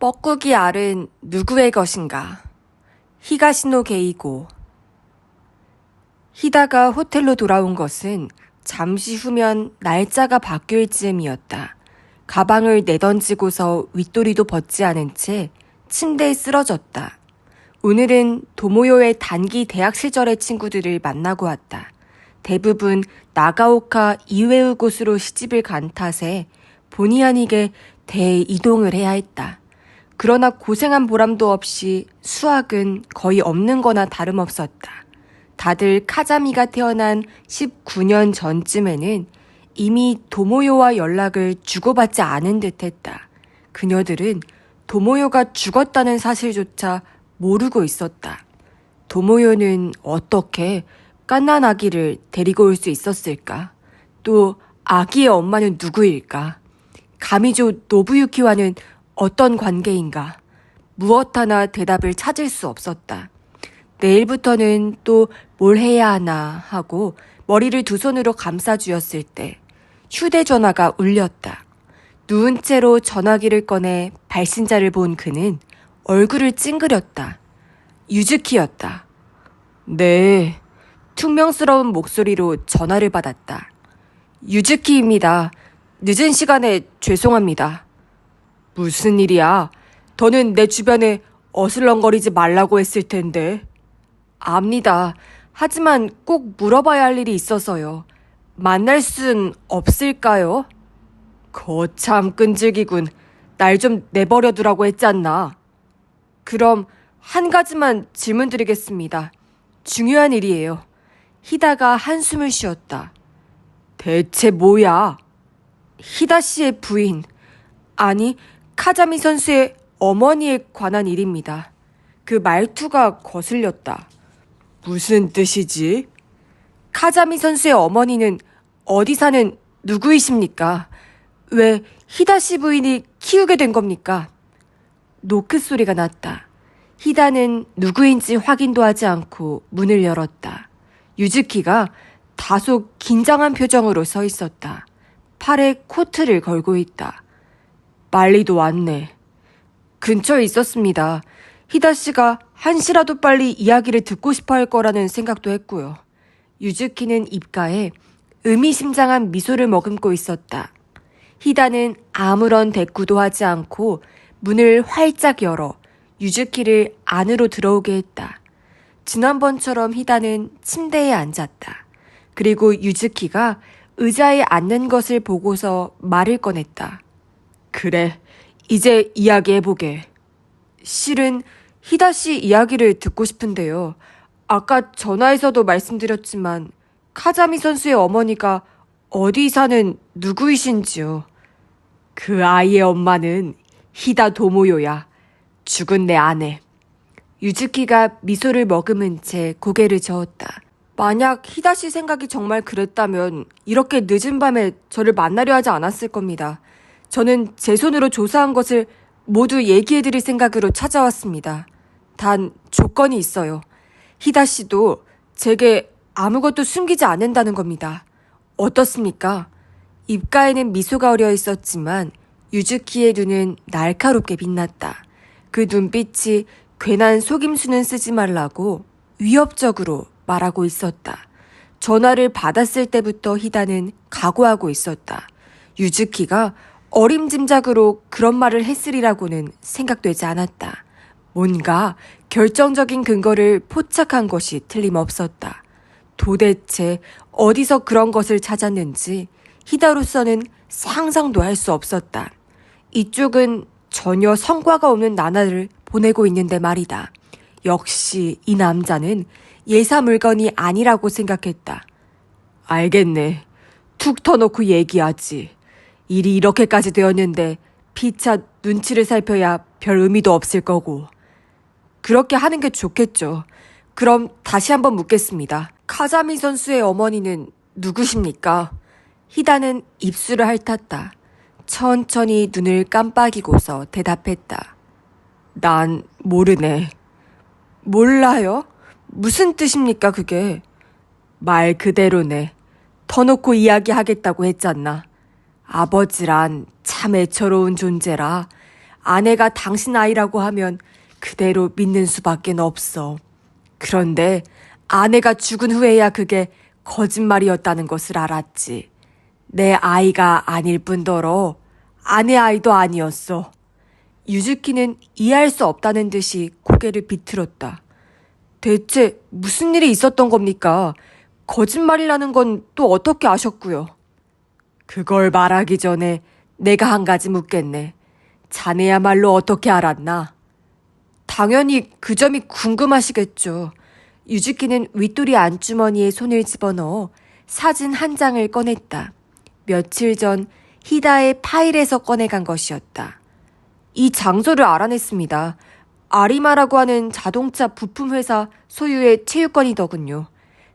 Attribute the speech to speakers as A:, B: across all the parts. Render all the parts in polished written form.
A: 뻐꾸기 알은 누구의 것인가? 히가시노 게이고. 히다가 호텔로 돌아온 것은 잠시 후면 날짜가 바뀔 즈음이었다. 가방을 내던지고서 윗도리도 벗지 않은 채 침대에 쓰러졌다. 오늘은 도모요의 단기 대학 시절의 친구들을 만나고 왔다. 대부분 나가오카 이외의 곳으로 시집을 간 탓에 본의 아니게 대이동을 해야 했다. 그러나 고생한 보람도 없이 수학은 거의 없는 거나 다름없었다. 다들 카자미가 태어난 19년 전쯤에는 이미 도모요와 연락을 주고받지 않은 듯했다. 그녀들은 도모요가 죽었다는 사실조차 모르고 있었다. 도모요는 어떻게 갓난 아기를 데리고 올 수 있었을까? 또 아기의 엄마는 누구일까? 가미조 노부유키와는 어떤 관계인가? 무엇 하나 대답을 찾을 수 없었다. 내일부터는 또 뭘 해야 하나 하고 머리를 두 손으로 감싸쥐었을 때 휴대전화가 울렸다. 누운 채로 전화기를 꺼내 발신자를 본 그는 얼굴을 찡그렸다. 유즈키였다. 네, 퉁명스러운 목소리로 전화를 받았다. 유즈키입니다. 늦은 시간에 죄송합니다. 무슨 일이야? 더는 내 주변에 어슬렁거리지 말라고 했을 텐데. 압니다. 하지만 꼭 물어봐야 할 일이 있어서요. 만날 순 없을까요? 거참 끈질기군. 날 좀 내버려 두라고 했잖아. 그럼 한 가지만 질문 드리겠습니다. 중요한 일이에요. 히다가 한숨을 쉬었다. 대체 뭐야? 히다 씨의 부인, 아니 카자미 선수의 어머니에 관한 일입니다. 그 말투가 거슬렸다. 무슨 뜻이지? 카자미 선수의 어머니는 어디 사는 누구이십니까? 왜 히다 씨 부인이 키우게 된 겁니까? 노크 소리가 났다. 히다는 누구인지 확인도 하지 않고 문을 열었다. 유즈키가 다소 긴장한 표정으로 서 있었다. 팔에 코트를 걸고 있다. 빨리도 왔네. 근처에 있었습니다. 히다 씨가 한시라도 빨리 이야기를 듣고 싶어 할 거라는 생각도 했고요. 유즈키는 입가에 의미심장한 미소를 머금고 있었다. 히다는 아무런 대꾸도 하지 않고 문을 활짝 열어 유즈키를 안으로 들어오게 했다. 지난번처럼 히다는 침대에 앉았다. 그리고 유즈키가 의자에 앉는 것을 보고서 말을 꺼냈다. 그래, 이제 이야기해보게. 실은 히다 씨 이야기를 듣고 싶은데요. 아까 전화에서도 말씀드렸지만 카자미 선수의 어머니가 어디 사는 누구이신지요. 그 아이의 엄마는 히다 도모요야. 죽은 내 아내. 유즈키가 미소를 머금은 채 고개를 저었다. 만약 히다 씨 생각이 정말 그랬다면 이렇게 늦은 밤에 저를 만나려 하지 않았을 겁니다. 저는 제 손으로 조사한 것을 모두 얘기해드릴 생각으로 찾아왔습니다. 단 조건이 있어요. 히다 씨도 제게 아무것도 숨기지 않는다는 겁니다. 어떻습니까? 입가에는 미소가 어려 있었지만 유즈키의 눈은 날카롭게 빛났다. 그 눈빛이 괜한 속임수는 쓰지 말라고 위협적으로 말하고 있었다. 전화를 받았을 때부터 히다는 각오하고 있었다. 유즈키가 어림짐작으로 그런 말을 했으리라고는 생각되지 않았다. 뭔가 결정적인 근거를 포착한 것이 틀림없었다. 도대체 어디서 그런 것을 찾았는지 히다로서는 상상도 할 수 없었다. 이쪽은 전혀 성과가 없는 나날을 보내고 있는데 말이다. 역시 이 남자는 예사 물건이 아니라고 생각했다. 알겠네. 툭 터놓고 얘기하지. 일이 이렇게까지 되었는데 피차 눈치를 살펴야 별 의미도 없을 거고. 그렇게 하는 게 좋겠죠. 그럼 다시 한번 묻겠습니다. 카자미 선수의 어머니는 누구십니까? 히다는 입술을 핥았다. 천천히 눈을 깜빡이고서 대답했다. 난 모르네. 몰라요? 무슨 뜻입니까 그게? 말 그대로네. 터놓고 이야기하겠다고 했잖아. 아버지란 참 애처로운 존재라 아내가 당신 아이라고 하면 그대로 믿는 수밖에 없어. 그런데 아내가 죽은 후에야 그게 거짓말이었다는 것을 알았지. 내 아이가 아닐 뿐더러 아내 아이도 아니었어. 유즈키는 이해할 수 없다는 듯이 고개를 비틀었다. 대체 무슨 일이 있었던 겁니까? 거짓말이라는 건 또 어떻게 아셨고요? 그걸 말하기 전에 내가 한 가지 묻겠네. 자네야말로 어떻게 알았나? 당연히 그 점이 궁금하시겠죠. 유즈키는 윗도리 안주머니에 손을 집어넣어 사진 한 장을 꺼냈다. 며칠 전 히다의 파일에서 꺼내간 것이었다. 이 장소를 알아냈습니다. 아리마라고 하는 자동차 부품 회사 소유의 체육관이더군요.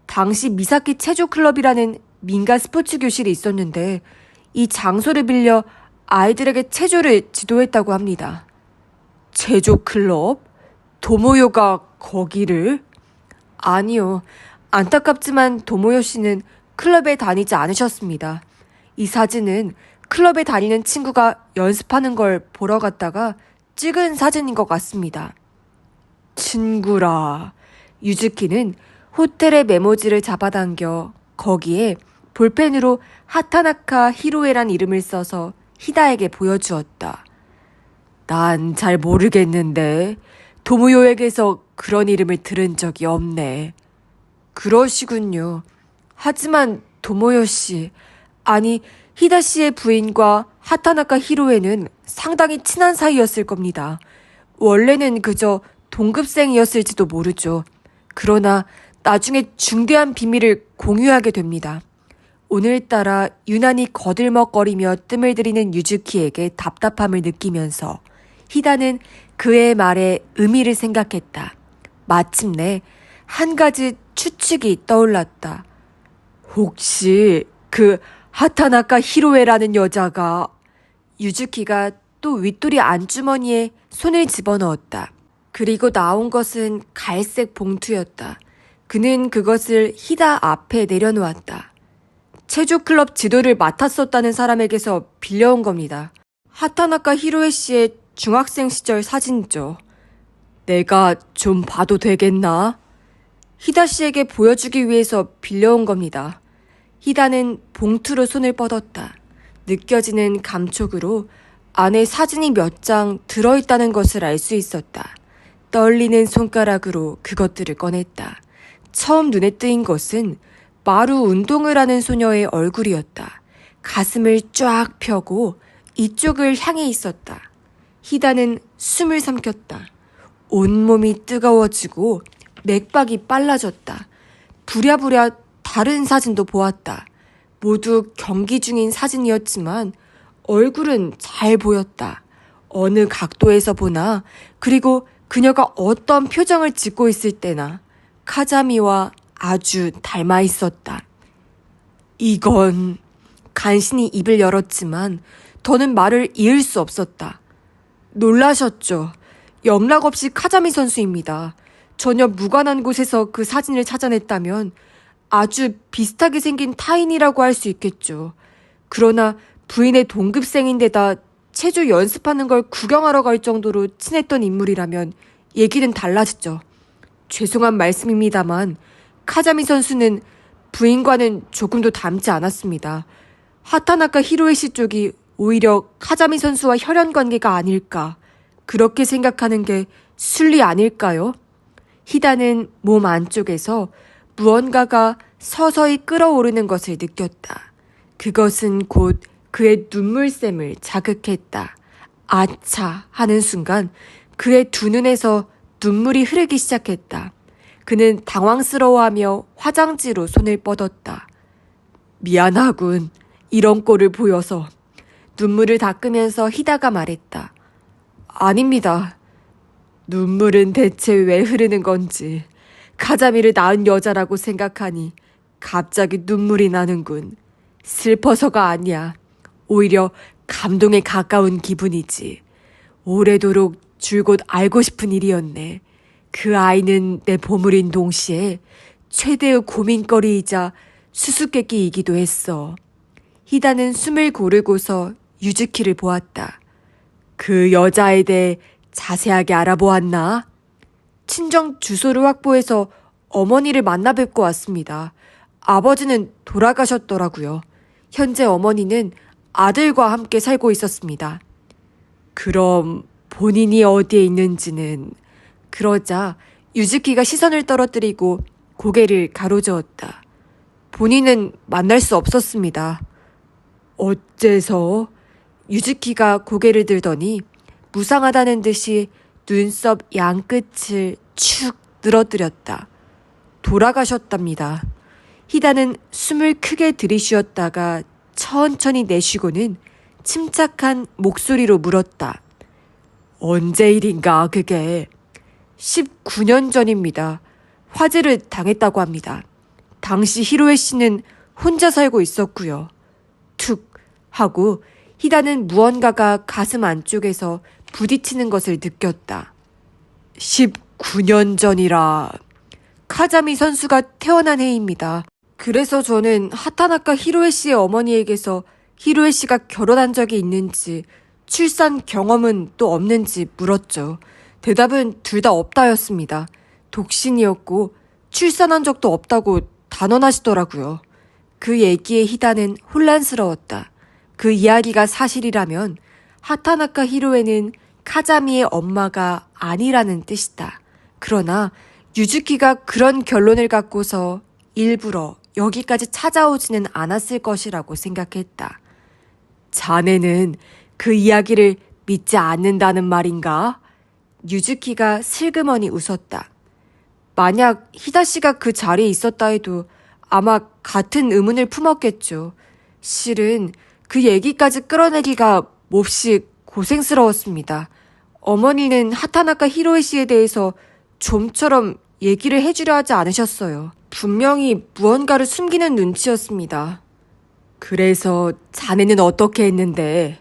A: 당시 미사키 체조클럽이라는 민간 스포츠 교실이 있었는데 이 장소를 빌려 아이들에게 체조를 지도했다고 합니다. 체조클럽? 도모요가 거기를? 아니요. 안타깝지만 도모요 씨는 클럽에 다니지 않으셨습니다. 이 사진은 클럽에 다니는 친구가 연습하는 걸 보러 갔다가 찍은 사진인 것 같습니다. 친구라. 유즈키는 호텔의 메모지를 잡아당겨 거기에 볼펜으로 하타나카 히로에란 이름을 써서 히다에게 보여주었다. 난 잘 모르겠는데 도무요에게서 그런 이름을 들은 적이 없네. 그러시군요. 하지만 도모요 씨, 아니 히다 씨의 부인과 하타나카 히로에는 상당히 친한 사이였을 겁니다. 원래는 그저 동급생이었을지도 모르죠. 그러나 나중에 중대한 비밀을 공유하게 됩니다. 오늘따라 유난히 거들먹거리며 뜸을 들이는 유즈키에게 답답함을 느끼면서 히다는 그의 말에 의미를 생각했다. 마침내 한 가지 추측이 떠올랐다. 혹시 그 하타나카 히로에라는 여자가... 유즈키가 또 윗도리 안주머니에 손을 집어넣었다. 그리고 나온 것은 갈색 봉투였다. 그는 그것을 히다 앞에 내려놓았다. 체조클럽 지도를 맡았었다는 사람에게서 빌려온 겁니다. 하타나카 히로에 씨의 중학생 시절 사진이죠. 내가 좀 봐도 되겠나? 히다 씨에게 보여주기 위해서 빌려온 겁니다. 히다는 봉투로 손을 뻗었다. 느껴지는 감촉으로 안에 사진이 몇 장 들어있다는 것을 알 수 있었다. 떨리는 손가락으로 그것들을 꺼냈다. 처음 눈에 띄인 것은 마루 운동을 하는 소녀의 얼굴이었다. 가슴을 쫙 펴고 이쪽을 향해 있었다. 히다는 숨을 삼켰다. 온몸이 뜨거워지고 맥박이 빨라졌다. 부랴부랴 다른 사진도 보았다. 모두 경기 중인 사진이었지만 얼굴은 잘 보였다. 어느 각도에서 보나, 그리고 그녀가 어떤 표정을 짓고 있을 때나 카자미와 아주 닮아 있었다. 이건... 간신히 입을 열었지만 더는 말을 이을 수 없었다. 놀라셨죠? 영락없이 카자미 선수입니다. 전혀 무관한 곳에서 그 사진을 찾아냈다면 아주 비슷하게 생긴 타인이라고 할 수 있겠죠. 그러나 부인의 동급생인데다 체조 연습하는 걸 구경하러 갈 정도로 친했던 인물이라면 얘기는 달라지죠. 죄송한 말씀입니다만 카자미 선수는 부인과는 조금도 닮지 않았습니다. 하타나카 히로에 씨 쪽이 오히려 카자미 선수와 혈연 관계가 아닐까, 그렇게 생각하는 게 순리 아닐까요? 히다는 몸 안쪽에서 무언가가 서서히 끓어오르는 것을 느꼈다. 그것은 곧 그의 눈물샘을 자극했다. 아차 하는 순간 그의 두 눈에서 눈물이 흐르기 시작했다. 그는 당황스러워하며 화장지로 손을 뻗었다. 미안하군. 이런 꼴을 보여서. 눈물을 닦으면서 히다가 말했다. 아닙니다. 눈물은 대체 왜 흐르는 건지. 카자미를 낳은 여자라고 생각하니 갑자기 눈물이 나는군. 슬퍼서가 아니야. 오히려 감동에 가까운 기분이지. 오래도록 줄곧 알고 싶은 일이었네. 그 아이는 내 보물인 동시에 최대의 고민거리이자 수수께끼이기도 했어. 히다는 숨을 고르고서 유즈키를 보았다. 그 여자에 대해 자세하게 알아보았나? 친정 주소를 확보해서 어머니를 만나 뵙고 왔습니다. 아버지는 돌아가셨더라고요. 현재 어머니는 아들과 함께 살고 있었습니다. 그럼 본인이 어디에 있는지는... 그러자 유즈키가 시선을 떨어뜨리고 고개를 가로저었다. 본인은 만날 수 없었습니다. 어째서? 유즈키가 고개를 들더니 무상하다는 듯이 눈썹 양끝을 축 늘어뜨렸다. 돌아가셨답니다. 히다는 숨을 크게 들이쉬었다가 천천히 내쉬고는 침착한 목소리로 물었다. 언제 일인가 그게? 19년 전입니다. 화재를 당했다고 합니다. 당시 히로에 씨는 혼자 살고 있었고요. 툭 하고 히다는 무언가가 가슴 안쪽에서 부딪히는 것을 느꼈다. 19년 전이라... 카자미 선수가 태어난 해입니다. 그래서 저는 하타나카 히로에 씨의 어머니에게서 히로에 씨가 결혼한 적이 있는지 출산 경험은 또 없는지 물었죠. 대답은 둘 다 없다였습니다. 독신이었고 출산한 적도 없다고 단언하시더라고요. 그 얘기에 히다는 혼란스러웠다. 그 이야기가 사실이라면 하타나카 히로에는 카자미의 엄마가 아니라는 뜻이다. 그러나 유즈키가 그런 결론을 갖고서 일부러 여기까지 찾아오지는 않았을 것이라고 생각했다. 자네는 그 이야기를 믿지 않는다는 말인가? 유즈키가 슬그머니 웃었다. 만약 히다 씨가 그 자리에 있었다 해도 아마 같은 의문을 품었겠죠. 실은 그 얘기까지 끌어내기가 몹시 고생스러웠습니다. 어머니는 하타나카 히로에 씨에 대해서 좀처럼 얘기를 해주려 하지 않으셨어요. 분명히 무언가를 숨기는 눈치였습니다. 그래서 자네는 어떻게 했는데?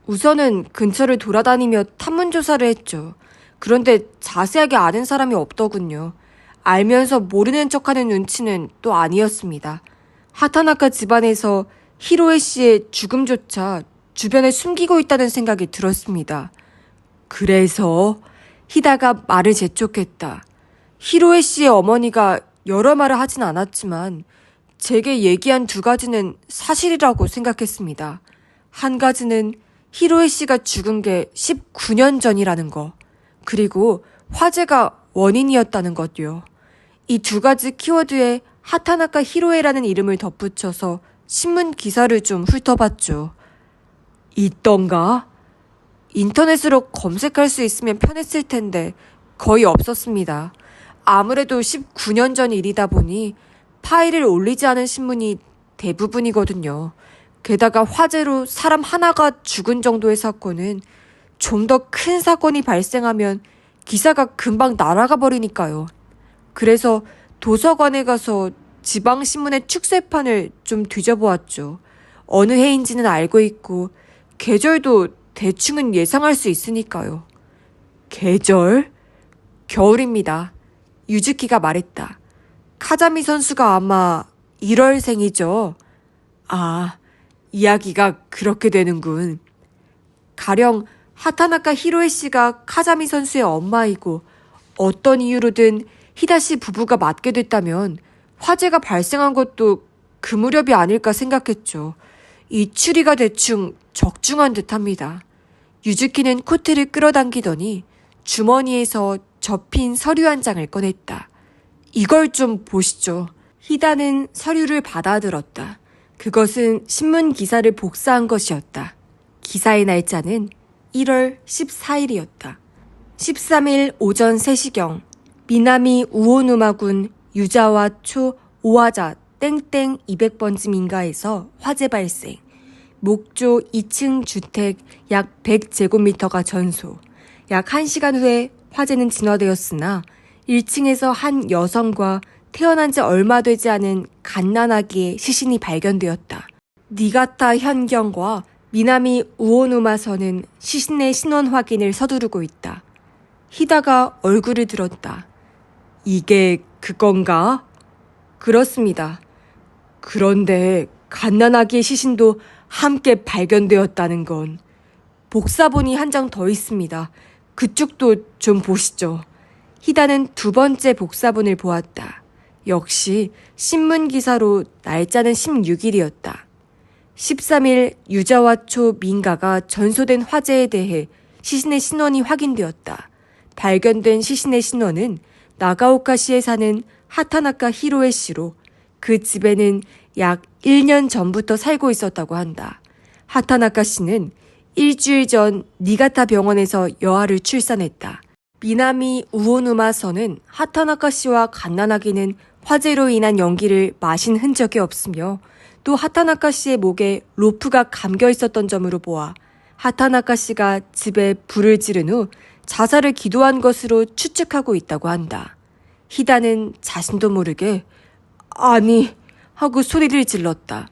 A: 우선은 근처를 돌아다니며 탐문조사를 했죠. 그런데 자세하게 아는 사람이 없더군요. 알면서 모르는 척하는 눈치는 또 아니었습니다. 하타나카 집안에서 히로에 씨의 죽음조차 주변에 숨기고 있다는 생각이 들었습니다. 그래서 히다가 말을 재촉했다. 히로에 씨의 어머니가 여러 말을 하진 않았지만 제게 얘기한 두 가지는 사실이라고 생각했습니다. 한 가지는 히로에 씨가 죽은 게 19년 전이라는 거, 그리고 화재가 원인이었다는 것요. 이 두 가지 키워드에 하타나카 히로에라는 이름을 덧붙여서 신문 기사를 좀 훑어봤죠. 있던가? 인터넷으로 검색할 수 있으면 편했을 텐데 거의 없었습니다. 아무래도 19년 전 일이다 보니 파일을 올리지 않은 신문이 대부분이거든요. 게다가 화재로 사람 하나가 죽은 정도의 사건은 좀 더 큰 사건이 발생하면 기사가 금방 날아가 버리니까요. 그래서 도서관에 가서 지방신문의 축세판을 좀 뒤져보았죠. 어느 해인지는 알고 있고 계절도 대충은 예상할 수 있으니까요. 계절? 겨울입니다. 유즈키가 말했다. 카자미 선수가 아마 1월생이죠. 아, 이야기가 그렇게 되는군. 가령 하타나카 히로에 씨가 카자미 선수의 엄마이고 어떤 이유로든 히다시 부부가 맞게 됐다면 화재가 발생한 것도 그 무렵이 아닐까 생각했죠. 이 추리가 대충 적중한 듯합니다. 유즈키는 코트를 끌어당기더니 주머니에서 접힌 서류 한 장을 꺼냈다. 이걸 좀 보시죠. 히다는 서류를 받아들었다. 그것은 신문 기사를 복사한 것이었다. 기사의 날짜는 1월 14일이었다. 13일 오전 3시경 미나미 우오누마군 유자와 초 오하자 땡땡 200번지 민가에서 화재 발생. 목조 2층 주택 약 100제곱미터가 전소. 약 1시간 후에 화재는 진화되었으나 1층에서 한 여성과 태어난 지 얼마 되지 않은 갓난아기의 시신이 발견되었다. 니가타 현경과 미나미 우오누마서는 시신의 신원 확인을 서두르고 있다. 히다가 얼굴을 들었다. 이게 그건가? 그렇습니다. 그런데 갓난아기의 시신도 함께 발견되었다는 건 복사본이 한 장 더 있습니다. 그쪽도 좀 보시죠. 희다는 두 번째 복사본을 보았다. 역시 신문기사로 날짜는 16일이었다. 13일 유자와초 민가가 전소된 화재에 대해 시신의 신원이 확인되었다. 발견된 시신의 신원은 나가오카시에 사는 하타나카 히로에 씨로 그 집에는 약 1년 전부터 살고 있었다고 한다. 하타나카 씨는 일주일 전 니가타 병원에서 여아를 출산했다. 미나미 우오누마서는 하타나카 씨와 갓난아기는 화재로 인한 연기를 마신 흔적이 없으며 또 하타나카 씨의 목에 로프가 감겨 있었던 점으로 보아 하타나카 씨가 집에 불을 지른 후 자살을 기도한 것으로 추측하고 있다고 한다. 희다는 자신도 모르게 아니 하고 소리를 질렀다.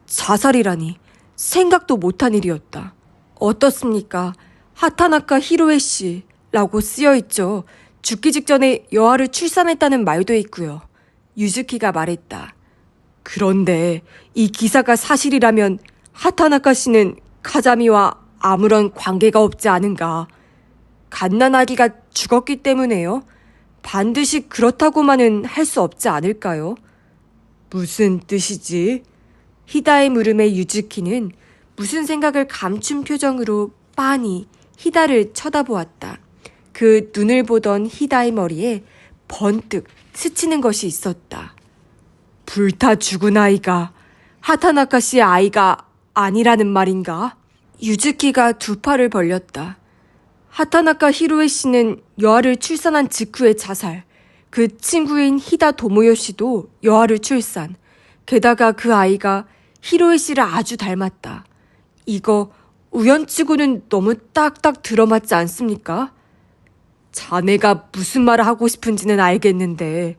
A: 자살이라니 생각도 못한 일이었다. 어떻습니까? 하타나카 히로에 씨라고 쓰여있죠. 죽기 직전에 여아를 출산했다는 말도 있고요. 유즈키가 말했다. 그런데 이 기사가 사실이라면 하타나카 씨는 카자미와 아무런 관계가 없지 않은가. 갓난아기가 죽었기 때문에요. 반드시 그렇다고만은 할 수 없지 않을까요? 무슨 뜻이지? 희다의 물음에 유즈키는 무슨 생각을 감춘 표정으로 빤히 희다를 쳐다보았다. 그 눈을 보던 희다의 머리에 번뜩 스치는 것이 있었다. 불타 죽은 아이가 하타나카 씨의 아이가 아니라는 말인가? 유즈키가 두 팔을 벌렸다. 하타나카 히로에 씨는 여아를 출산한 직후에 자살. 그 친구인 히다 도모요 씨도 여아를 출산. 게다가 그 아이가 히로에 씨를 아주 닮았다. 이거 우연치고는 너무 딱딱 들어맞지 않습니까? 자네가 무슨 말을 하고 싶은지는 알겠는데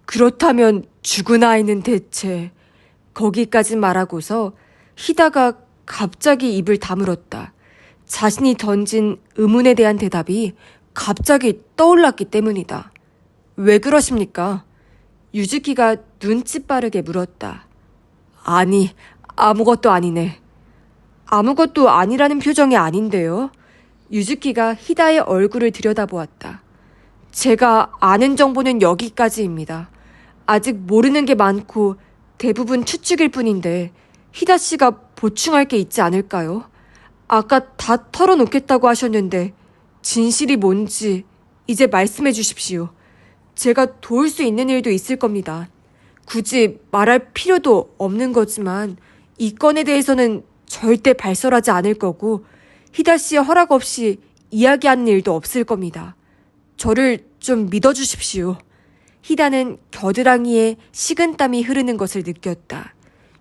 A: 그렇다면 죽은 아이는 대체... 거기까지 말하고서 희다가 갑자기 입을 다물었다. 자신이 던진 의문에 대한 대답이 갑자기 떠올랐기 때문이다. 왜 그러십니까? 유즈키가 눈치 빠르게 물었다. 아니, 아무것도 아니네. 아무것도 아니라는 표정이 아닌데요. 유즈키가 희다의 얼굴을 들여다보았다. 제가 아는 정보는 여기까지입니다. 아직 모르는 게 많고 대부분 추측일 뿐인데 희다 씨가 보충할 게 있지 않을까요? 아까 다 털어놓겠다고 하셨는데 진실이 뭔지 이제 말씀해 주십시오. 제가 도울 수 있는 일도 있을 겁니다. 굳이 말할 필요도 없는 거지만 이 건에 대해서는 절대 발설하지 않을 거고 희다 씨의 허락 없이 이야기하는 일도 없을 겁니다. 저를 좀 믿어주십시오. 희다는 겨드랑이에 식은땀이 흐르는 것을 느꼈다.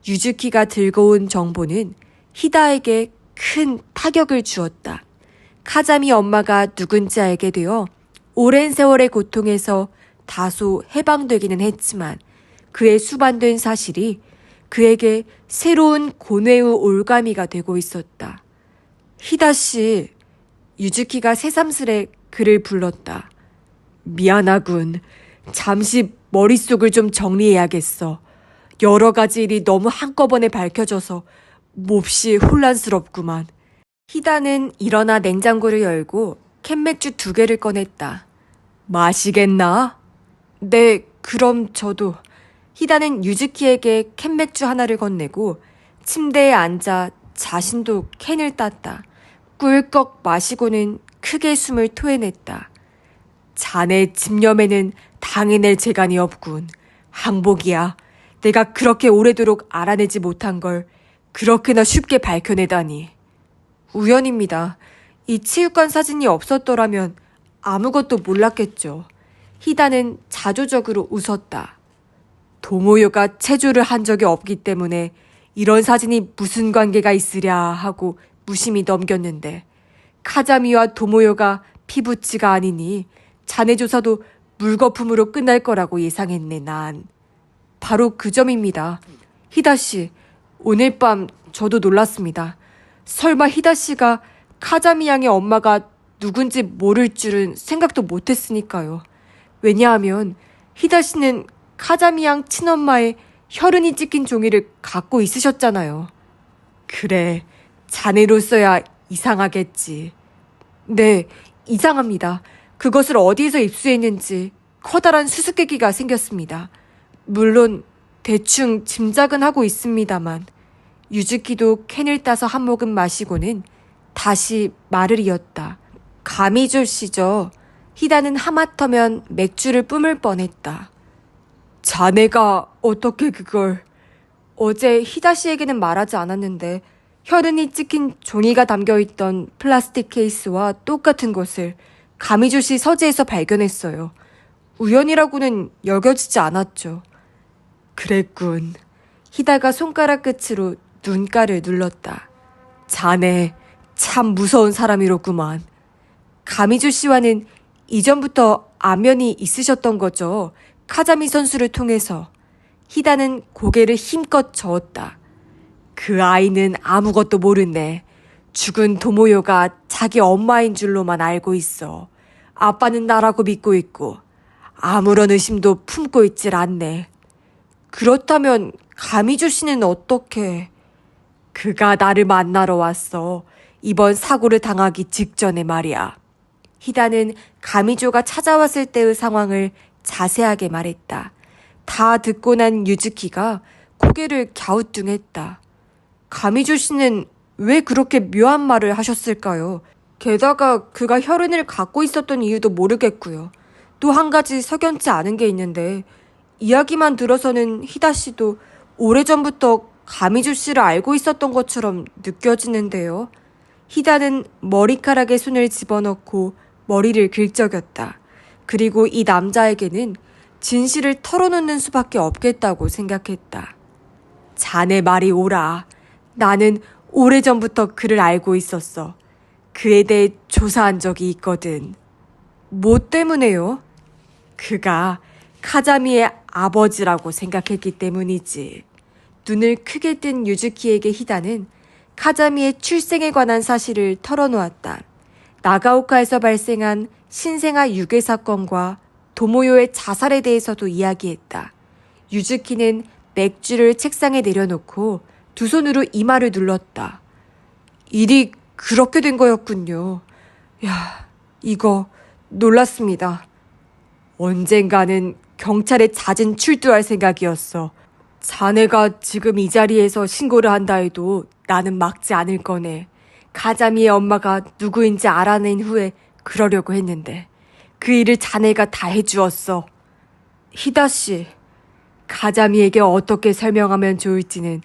A: 유즈키가 들고 온 정보는 희다에게 큰 타격을 주었다. 카자미 엄마가 누군지 알게 되어 오랜 세월의 고통에서 다소 해방되기는 했지만 그의 수반된 사실이 그에게 새로운 고뇌의 올가미가 되고 있었다. 희다 씨, 유즈키가 새삼스레 그를 불렀다. 미안하군. 잠시 머릿속을 좀 정리해야겠어. 여러 가지 일이 너무 한꺼번에 밝혀져서 몹시 혼란스럽구만. 희다는 일어나 냉장고를 열고 캔맥주 2개를 꺼냈다. 마시겠나? 네, 그럼 저도. 희다는 유즈키에게 캔맥주 하나를 건네고 침대에 앉아 자신도 캔을 땄다. 꿀꺽 마시고는 크게 숨을 토해냈다. 자네 집념에는 당해낼 재간이 없군. 항복이야. 내가 그렇게 오래도록 알아내지 못한 걸 그렇게나 쉽게 밝혀내다니. 우연입니다. 이 치육관 사진이 없었더라면 아무것도 몰랐겠죠. 희다는 자조적으로 웃었다. 도모요가 체조를 한 적이 없기 때문에 이런 사진이 무슨 관계가 있으랴 하고 무심히 넘겼는데 카자미와 도모요가 피부치가 아니니 자네 조사도 물거품으로 끝날 거라고 예상했네, 난. 바로 그 점입니다. 희다씨, 오늘 밤 저도 놀랐습니다. 설마 희다씨가 카자미 양의 엄마가 누군지 모를 줄은 생각도 못했으니까요. 왜냐하면 희다씨는 카자미 양 친엄마의 혈흔이 찍힌 종이를 갖고 있으셨잖아요. 그래, 자네로서야 이상하겠지. 네, 이상합니다. 그것을 어디에서 입수했는지 커다란 수수께끼가 생겼습니다. 물론 대충 짐작은 하고 있습니다만. 유즈키도 캔을 따서 한 모금 마시고는 다시 말을 이었다. 가미조 씨죠. 히다는 하마터면 맥주를 뿜을 뻔했다. 자네가 어떻게 그걸... 어제 히다 씨에게는 말하지 않았는데 혈흔이 찍힌 종이가 담겨있던 플라스틱 케이스와 똑같은 것을 가미조 씨 서재에서 발견했어요. 우연이라고는 여겨지지 않았죠. 그랬군. 히다가 손가락 끝으로 눈가를 눌렀다. 자네 참 무서운 사람이로구만. 가미조 씨와는 이전부터 안면이 있으셨던 거죠. 카자미 선수를 통해서. 히다는 고개를 힘껏 저었다. 그 아이는 아무것도 모르네. 죽은 도모요가 자기 엄마인 줄로만 알고 있어. 아빠는 나라고 믿고 있고 아무런 의심도 품고 있질 않네. 그렇다면 가미조 씨는 어떻게... 그가 나를 만나러 왔어. 이번 사고를 당하기 직전에 말이야. 히다는 가미조가 찾아왔을 때의 상황을 자세하게 말했다. 다 듣고 난 유즈키가 고개를 갸우뚱했다. 가미조 씨는 왜 그렇게 묘한 말을 하셨을까요? 게다가 그가 혈흔을 갖고 있었던 이유도 모르겠고요. 또 한 가지 석연치 않은 게 있는데 이야기만 들어서는 히다 씨도 오래전부터 가미조 씨를 알고 있었던 것처럼 느껴지는데요. 히다는 머리카락에 손을 집어넣고 머리를 긁적였다. 그리고 이 남자에게는 진실을 털어놓는 수밖에 없겠다고 생각했다. 자네 말이 옳아. 나는 오래전부터 그를 알고 있었어. 그에 대해 조사한 적이 있거든. 뭐 때문에요? 그가 카자미의 아버지라고 생각했기 때문이지. 눈을 크게 뜬 유즈키에게 히다는 카자미의 출생에 관한 사실을 털어놓았다. 나가오카에서 발생한 신생아 유괴 사건과 도모요의 자살에 대해서도 이야기했다. 유즈키는 맥주를 책상에 내려놓고 두 손으로 이마를 눌렀다. 일이 그렇게 된 거였군요. 야, 이거 놀랐습니다. 언젠가는 경찰에 잦은 출두할 생각이었어. 자네가 지금 이 자리에서 신고를 한다 해도 나는 막지 않을 거네. 카자미의 엄마가 누구인지 알아낸 후에 그러려고 했는데 그 일을 자네가 다 해주었어. 히다 씨, 카자미에게 어떻게 설명하면 좋을지는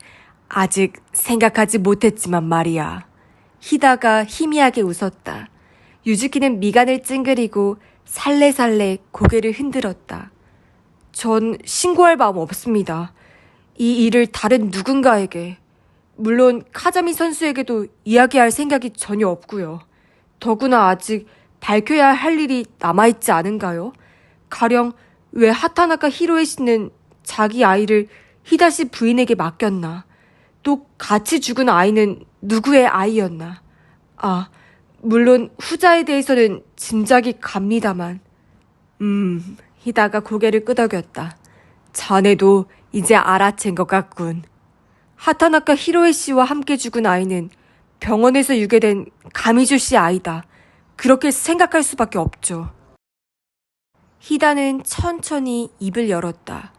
A: 아직 생각하지 못했지만 말이야. 히다가 희미하게 웃었다. 유즈키는 미간을 찡그리고 살래살래 고개를 흔들었다. 전 신고할 마음 없습니다. 이 일을 다른 누군가에게, 물론 카자미 선수에게도 이야기할 생각이 전혀 없고요. 더구나 아직 밝혀야 할 일이 남아있지 않은가요? 가령 왜 하타나카 히로에 씨는 자기 아이를 히다시 부인에게 맡겼나? 또 같이 죽은 아이는 누구의 아이였나? 아, 물론 후자에 대해서는 짐작이 갑니다만. 히다가 고개를 끄덕였다. 자네도 이제 알아챈 것 같군. 하타나카 히로에 씨와 함께 죽은 아이는 병원에서 유괴된 가미조 씨 아이다. 그렇게 생각할 수밖에 없죠. 히다는 천천히 입을 열었다.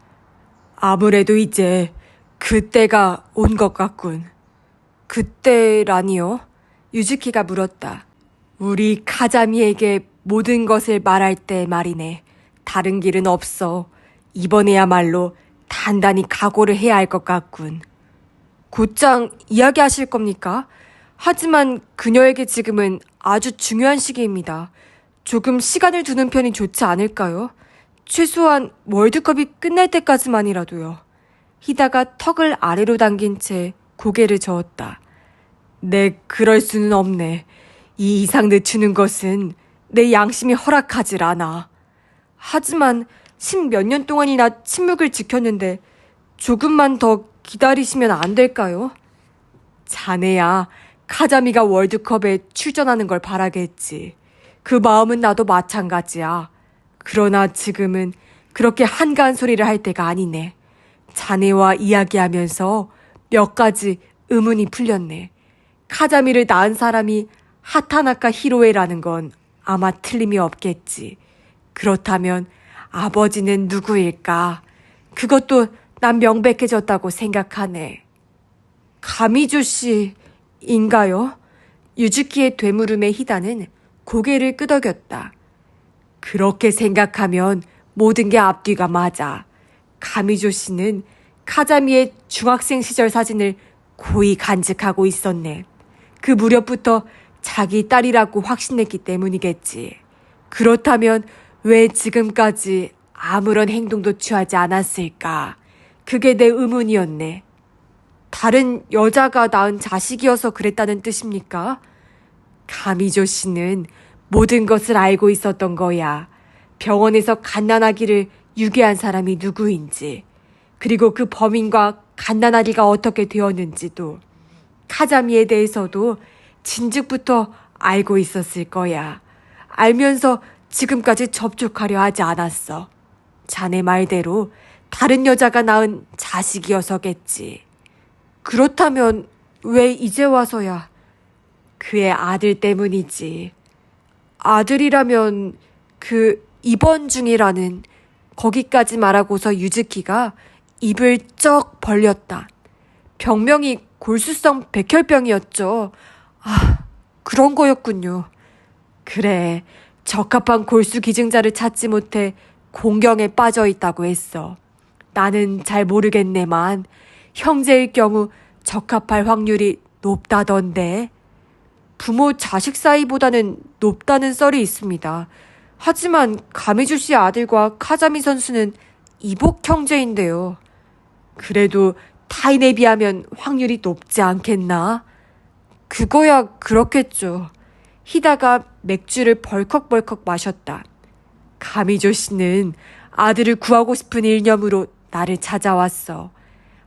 A: 아무래도 이제 그때가 온 것 같군. 그때라니요? 유즈키가 물었다. 우리 카자미에게 모든 것을 말할 때 말이네. 다른 길은 없어. 이번에야말로 단단히 각오를 해야 할 것 같군. 곧장 이야기하실 겁니까? 하지만 그녀에게 지금은 아주 중요한 시기입니다. 조금 시간을 두는 편이 좋지 않을까요? 최소한 월드컵이 끝날 때까지만이라도요. 히다가 턱을 아래로 당긴 채 고개를 저었다. 네, 그럴 수는 없네. 이 이상 늦추는 것은 내 양심이 허락하질 않아. 하지만 10몇 년 동안이나 침묵을 지켰는데 조금만 더 기다리시면 안 될까요? 자네야 카자미가 월드컵에 출전하는 걸 바라겠지. 그 마음은 나도 마찬가지야. 그러나 지금은 그렇게 한가한 소리를 할 때가 아니네. 자네와 이야기하면서 몇 가지 의문이 풀렸네. 카자미를 낳은 사람이 하타나카 히로에라는 건 아마 틀림이 없겠지. 그렇다면 아버지는 누구일까? 그것도 난 명백해졌다고 생각하네. 가미조 씨인가요? 유즈키의 되물음에 히다는 고개를 끄덕였다. 그렇게 생각하면 모든 게 앞뒤가 맞아. 가미조 씨는 카자미의 중학생 시절 사진을 고이 간직하고 있었네. 그 무렵부터 자기 딸이라고 확신했기 때문이겠지. 그렇다면 왜 지금까지 아무런 행동도 취하지 않았을까? 그게 내 의문이었네. 다른 여자가 낳은 자식이어서 그랬다는 뜻입니까? 가미조 씨는 모든 것을 알고 있었던 거야. 병원에서 갓난아기를 유괴한 사람이 누구인지, 그리고 그 범인과 갓난아기가 어떻게 되었는지도, 카자미에 대해서도 진즉부터 알고 있었을 거야. 알면서 지금까지 접촉하려 하지 않았어. 자네 말대로 다른 여자가 낳은 자식이어서겠지. 그렇다면 왜 이제 와서야? 그의 아들 때문이지. 아들이라면 입원 중이라는, 거기까지 말하고서 유즈키가 입을 쩍 벌렸다. 병명이 골수성 백혈병이었죠. 그런 거였군요. 그래, 적합한 골수 기증자를 찾지 못해 공경에 빠져 있다고 했어. 나는 잘 모르겠네만 형제일 경우 적합할 확률이 높다던데. 부모 자식 사이보다는 높다는 썰이 있습니다. 하지만 가미주 씨 아들과 카자미 선수는 이복 형제인데요. 그래도 타인에 비하면 확률이 높지 않겠나? 그거야 그렇겠죠. 히다가 맥주를 벌컥벌컥 마셨다. 가미조 씨는 아들을 구하고 싶은 일념으로 나를 찾아왔어.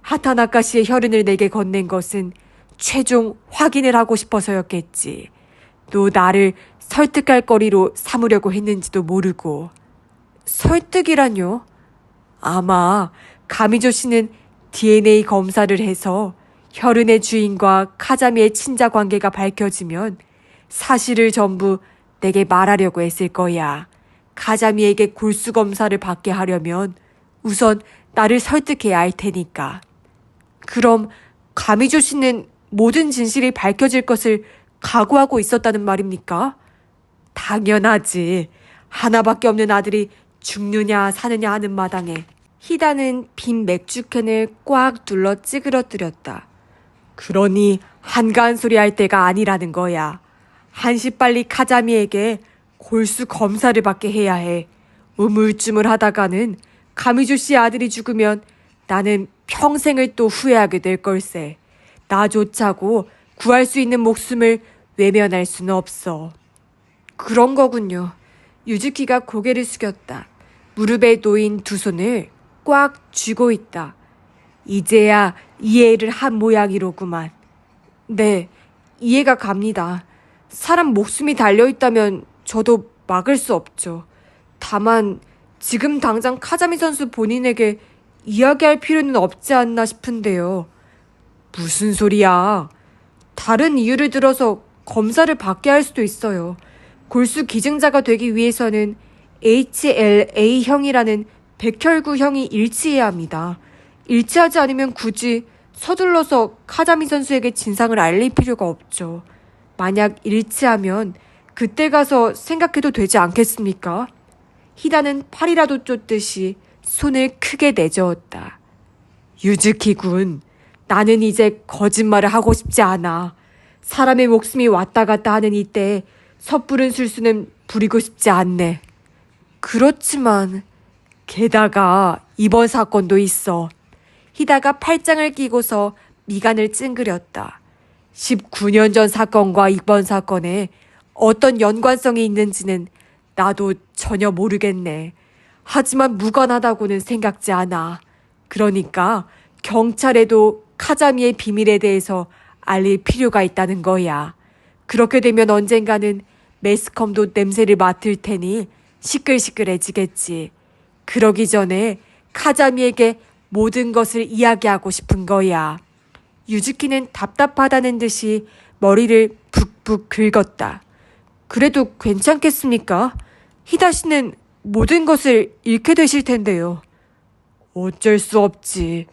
A: 하타나카 씨의 혈흔을 내게 건넨 것은 최종 확인을 하고 싶어서였겠지. 또 나를 설득할 거리로 삼으려고 했는지도 모르고. 설득이라뇨? 아마 가미조 씨는 DNA 검사를 해서 혈흔의 주인과 카자미의 친자 관계가 밝혀지면 사실을 전부 내게 말하려고 했을 거야. 카자미에게 골수 검사를 받게 하려면 우선 나를 설득해야 할 테니까. 그럼 가미조 씨는 모든 진실이 밝혀질 것을 각오하고 있었다는 말입니까? 당연하지. 하나밖에 없는 아들이 죽느냐 사느냐 하는 마당에 히다는 빈 맥주캔을 꽉 눌러 찌그러뜨렸다. 그러니 한가한 소리 할 때가 아니라는 거야. 한시빨리 카자미에게 골수 검사를 받게 해야 해. 우물쭈물하다가는 가미주 씨 아들이 죽으면 나는 평생을 또 후회하게 될 걸세. 나조차고 구할 수 있는 목숨을 외면할 수는 없어. 그런 거군요. 유즈키가 고개를 숙였다. 무릎에 놓인 두 손을 꽉 쥐고 있다. 이제야 이해를 한 모양이로구만. 네, 이해가 갑니다. 사람 목숨이 달려있다면 저도 막을 수 없죠. 다만 지금 당장 카자미 선수 본인에게 이야기할 필요는 없지 않나 싶은데요. 무슨 소리야. 다른 이유를 들어서 검사를 받게 할 수도 있어요. 골수 기증자가 되기 위해서는 HLA형이라는 백혈구형이 일치해야 합니다. 일치하지 않으면 굳이 서둘러서 카자미 선수에게 진상을 알릴 필요가 없죠. 만약 일치하면 그때 가서 생각해도 되지 않겠습니까? 히다는 팔이라도 쫓듯이 손을 크게 내저었다. 유즈키-군, 나는 이제 거짓말을 하고 싶지 않아. 사람의 목숨이 왔다 갔다 하는 이때에 섣부른 술수는 부리고 싶지 않네. 그렇지만 게다가 이번 사건도 있어. 히다가 팔짱을 끼고서 미간을 찡그렸다. 19년 전 사건과 이번 사건에 어떤 연관성이 있는지는 나도 전혀 모르겠네. 하지만 무관하다고는 생각지 않아. 그러니까 경찰에도 카자미의 비밀에 대해서 알릴 필요가 있다는 거야. 그렇게 되면 언젠가는 매스컴도 냄새를 맡을 테니 시끌시끌해지겠지. 그러기 전에 카자미에게 모든 것을 이야기하고 싶은 거야. 유즈키는 답답하다는 듯이 머리를 푹 묵묵 긁었다. 그래도 괜찮겠습니까? 희다 씨는 모든 것을 잃게 되실 텐데요. 어쩔 수 없지.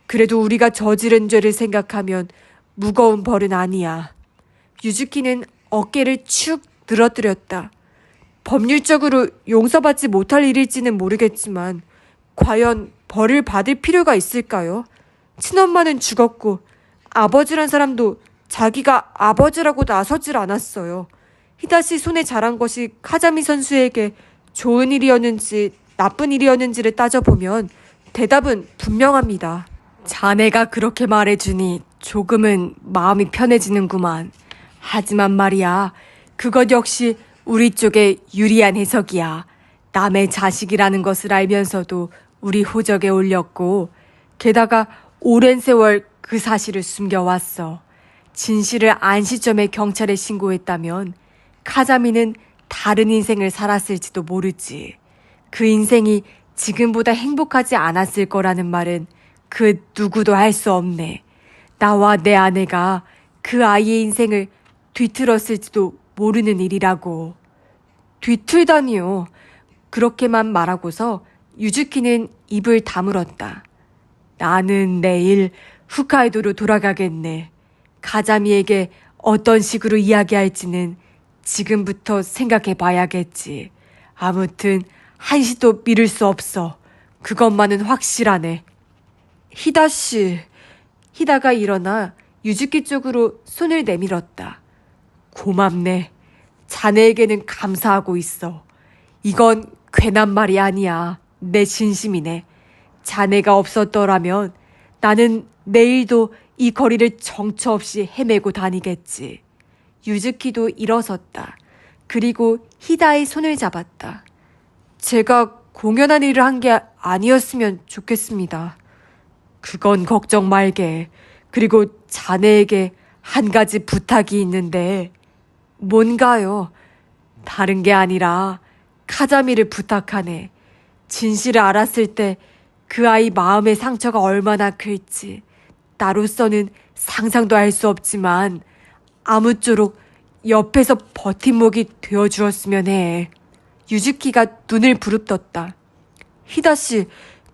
A: 그래도 우리가 저지른 죄를 생각하면 무거운 벌은 아니야. 유즈키는 어깨를 축 늘어뜨렸다. 법률적으로 용서받지 못할 일일지는 모르겠지만 과연 벌을 받을 필요가 있을까요? 친엄마는 죽었고 아버지란 사람도 자기가 아버지라고 나서질 않았어요. 히다시 손에 자란 것이 카자미 선수에게 좋은 일이었는지 나쁜 일이었는지를 따져보면 대답은 분명합니다. 자네가 그렇게 말해주니 조금은 마음이 편해지는구만. 하지만 말이야, 그것 역시 우리 쪽에 유리한 해석이야. 남의 자식이라는 것을 알면서도 우리 호적에 올렸고, 게다가 오랜 세월 그 사실을 숨겨왔어. 진실을 안 시점에 경찰에 신고했다면 카자미는 다른 인생을 살았을지도 모르지. 그 인생이 지금보다 행복하지 않았을 거라는 말은 그 누구도 할 수 없네. 나와 내 아내가 그 아이의 인생을 뒤틀었을지도 모르는 일이라고. 뒤틀다니요. 그렇게만 말하고서 유즈키는 입을 다물었다. 나는 내일 홋카이도로 돌아가겠네. 가자미에게 어떤 식으로 이야기할지는 지금부터 생각해 봐야겠지. 아무튼 한시도 미룰 수 없어. 그것만은 확실하네. 히다 씨. 히다가 일어나 유즈키 쪽으로 손을 내밀었다. 고맙네. 자네에게는 감사하고 있어. 이건 괜한 말이 아니야. 내 진심이네. 자네가 없었더라면 나는 내일도 이 거리를 정처 없이 헤매고 다니겠지. 유즈키도 일어섰다. 그리고 히다의 손을 잡았다. 제가 공연한 일을 한 게 아니었으면 좋겠습니다. 그건 걱정 말게. 그리고 자네에게 한 가지 부탁이 있는데. 뭔가요? 다른 게 아니라 카자미를 부탁하네. 진실을 알았을 때 그 아이 마음의 상처가 얼마나 클지 나로서는 상상도 할 수 없지만 아무쪼록 옆에서 버팀목이 되어주었으면 해. 유즈키가 눈을 부릅떴다. 히다씨,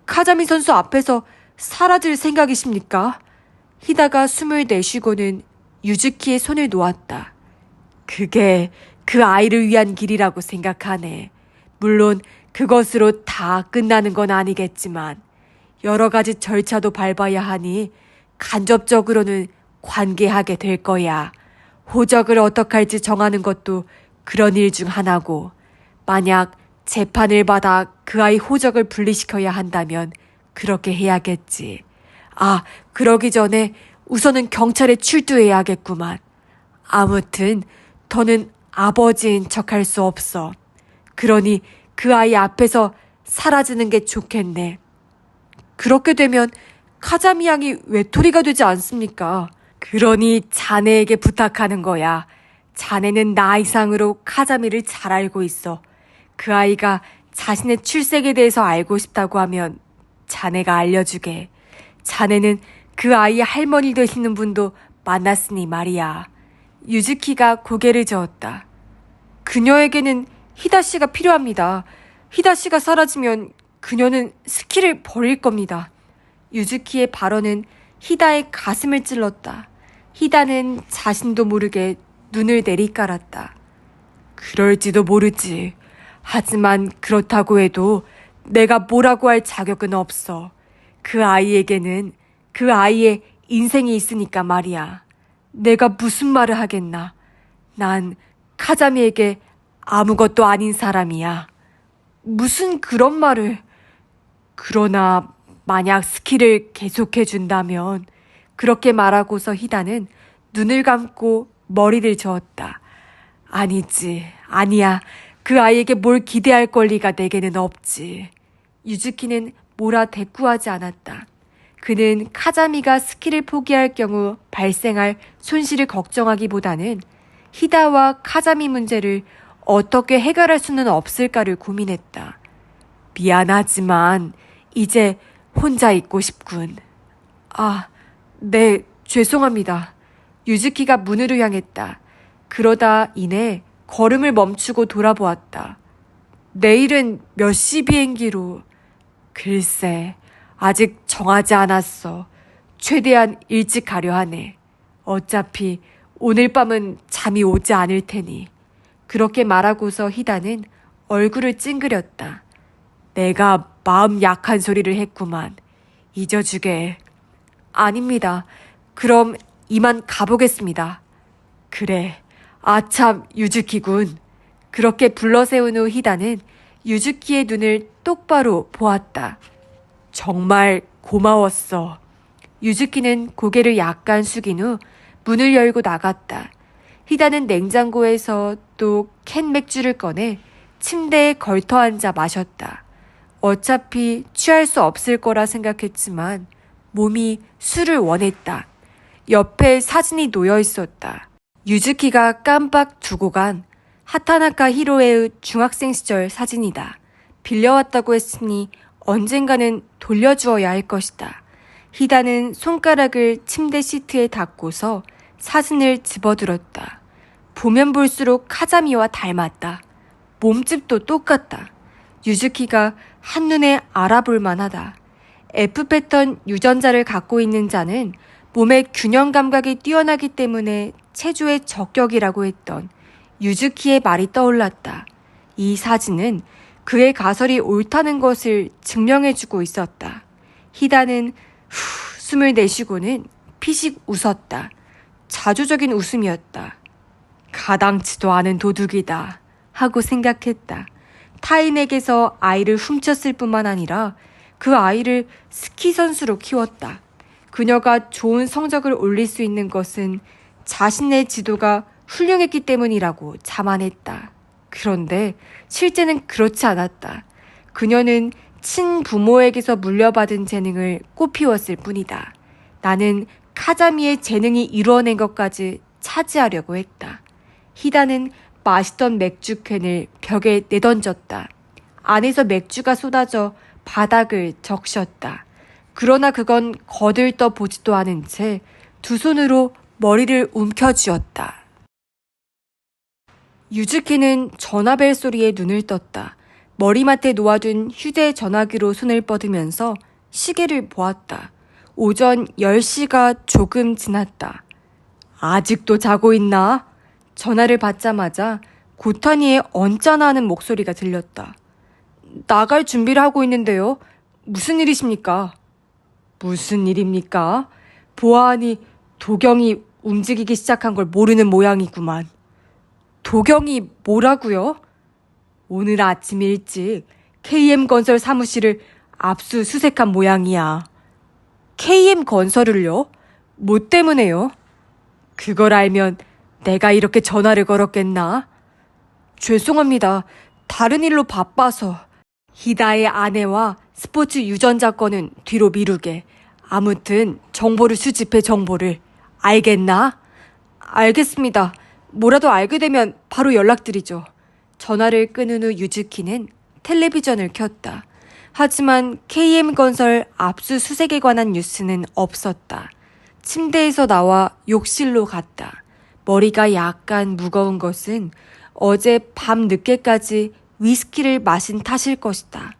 A: 카자미 선수 앞에서 사라질 생각이십니까? 히다가 숨을 내쉬고는 유즈키의 손을 놓았다. 그게 그 아이를 위한 길이라고 생각하네. 물론 그것으로 다 끝나는 건 아니겠지만 여러 가지 절차도 밟아야 하니 간접적으로는 관계하게 될 거야. 호적을 어떻게 할지 정하는 것도 그런 일 중 하나고 만약 재판을 받아 그 아이 호적을 분리시켜야 한다면 그렇게 해야겠지. 아, 그러기 전에 우선은 경찰에 출두해야겠구만. 아무튼 더는 아버지인 척할 수 없어. 그러니 그 아이 앞에서 사라지는 게 좋겠네. 그렇게 되면 카자미 양이 외톨이가 되지 않습니까? 그러니 자네에게 부탁하는 거야. 자네는 나 이상으로 카자미를 잘 알고 있어. 그 아이가 자신의 출생에 대해서 알고 싶다고 하면 자네가 알려주게. 자네는 그 아이의 할머니 되시는 분도 만났으니 말이야. 유즈키가 고개를 저었다. 그녀에게는 히다 씨가 필요합니다. 히다 씨가 사라지면 그녀는 스키를 버릴 겁니다. 유즈키의 발언은 히다의 가슴을 찔렀다. 히다는 자신도 모르게 눈을 내리깔았다. 그럴지도 모르지. 하지만 그렇다고 해도 내가 뭐라고 할 자격은 없어. 그 아이에게는 그 아이의 인생이 있으니까 말이야. 내가 무슨 말을 하겠나. 난 카자미에게 아무것도 아닌 사람이야. 무슨 그런 말을. 그러나 만약 스키를 계속해준다면. 그렇게 말하고서 히다는 눈을 감고 머리를 저었다. 아니지, 아니야. 그 아이에게 뭘 기대할 권리가 내게는 없지. 유즈키는 뭐라 대꾸하지 않았다. 그는 카자미가 스키를 포기할 경우 발생할 손실을 걱정하기보다는 히다와 카자미 문제를 어떻게 해결할 수는 없을까를 고민했다. 미안하지만 이제 혼자 있고 싶군. 아, 네, 죄송합니다. 유즈키가 문으로 향했다. 그러다 이내 걸음을 멈추고 돌아보았다. 내일은 몇 시 비행기로? 글쎄, 아직 정하지 않았어. 최대한 일찍 가려 하네. 어차피 오늘 밤은 잠이 오지 않을 테니. 그렇게 말하고서 희다는 얼굴을 찡그렸다. 내가 마음 약한 소리를 했구만. 잊어주게. 아닙니다. 그럼 이만 가보겠습니다. 그래. 아참, 유즈키군. 그렇게 불러세운 후 희다는 유즈키의 눈을 똑바로 보았다. 정말 고마웠어. 유즈키는 고개를 약간 숙인 후 문을 열고 나갔다. 희다는 냉장고에서 또 캔 맥주를 꺼내 침대에 걸터 앉아 마셨다. 어차피 취할 수 없을 거라 생각했지만 몸이 술을 원했다. 옆에 사진이 놓여 있었다. 유즈키가 깜빡 두고 간 하타나카 히로에의 중학생 시절 사진이다. 빌려왔다고 했으니 언젠가는 돌려주어야 할 것이다. 희다는 손가락을 침대 시트에 닿고서 사진을 집어들었다. 보면 볼수록 카자미와 닮았다. 몸집도 똑같다. 유즈키가 한눈에 알아볼 만하다. F 패턴 유전자를 갖고 있는 자는 몸의 균형 감각이 뛰어나기 때문에 체조의 적격이라고 했던 유즈키의 말이 떠올랐다. 이 사진은 그의 가설이 옳다는 것을 증명해주고 있었다. 희다는 숨을 내쉬고는 피식 웃었다. 자조적인 웃음이었다. 가당치도 않은 도둑이다 하고 생각했다. 타인에게서 아이를 훔쳤을 뿐만 아니라 그 아이를 스키 선수로 키웠다. 그녀가 좋은 성적을 올릴 수 있는 것은 자신의 지도가 훌륭했기 때문이라고 자만했다. 그런데 실제는 그렇지 않았다. 그녀는 친부모에게서 물려받은 재능을 꽃피웠을 뿐이다. 나는 카자미의 재능이 이루어낸 것까지 차지하려고 했다. 희다는 마시던 맥주캔을 벽에 내던졌다. 안에서 맥주가 쏟아져 바닥을 적셨다. 그러나 그건 거들떠 보지도 않은 채 두 손으로 머리를 움켜쥐었다. 유즈키는 전화벨 소리에 눈을 떴다. 머리맡에 놓아둔 휴대전화기로 손을 뻗으면서 시계를 보았다. 오전 10시가 조금 지났다. 아직도 자고 있나? 전화를 받자마자 고타니의 언짢아 하는 목소리가 들렸다. 나갈 준비를 하고 있는데요. 무슨 일이십니까? 무슨 일입니까? 보아하니 도경이 움직이기 시작한 걸 모르는 모양이구만. 도경이 뭐라고요? 오늘 아침 일찍 KM건설 사무실을 압수수색한 모양이야. KM건설을요? 뭐 때문에요? 그걸 알면 내가 이렇게 전화를 걸었겠나? 죄송합니다. 다른 일로 바빠서. 희다의 아내와 스포츠 유전자 건은 뒤로 미루게. 아무튼 정보를 수집해 정보를. 알겠나? 알겠습니다. 뭐라도 알게 되면 바로 연락드리죠. 전화를 끊은 후 유즈키는 텔레비전을 켰다. 하지만 KM건설 압수수색에 관한 뉴스는 없었다. 침대에서 나와 욕실로 갔다. 머리가 약간 무거운 것은 어제 밤 늦게까지 위스키를 마신 탓일 것이다.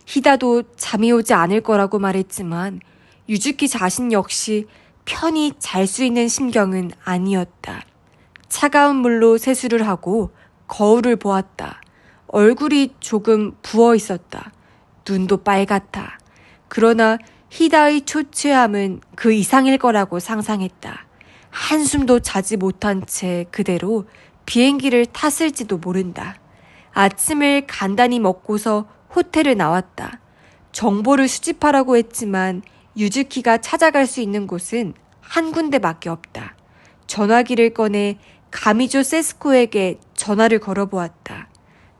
A: 희다도 잠이 오지 않을 거라고 말했지만 유즈키 자신 역시 편히 잘 수 있는 심경은 아니었다. 차가운 물로 세수를 하고 거울을 보았다. 얼굴이 조금 부어 있었다. 눈도 빨갛다. 그러나 희다의 초췌함은 그 이상일 거라고 상상했다. 한숨도 자지 못한 채 그대로 비행기를 탔을지도 모른다. 아침을 간단히 먹고서 호텔을 나왔다. 정보를 수집하라고 했지만 유즈키가 찾아갈 수 있는 곳은 한 군데밖에 없다. 전화기를 꺼내 가미조 세스코에게 전화를 걸어보았다.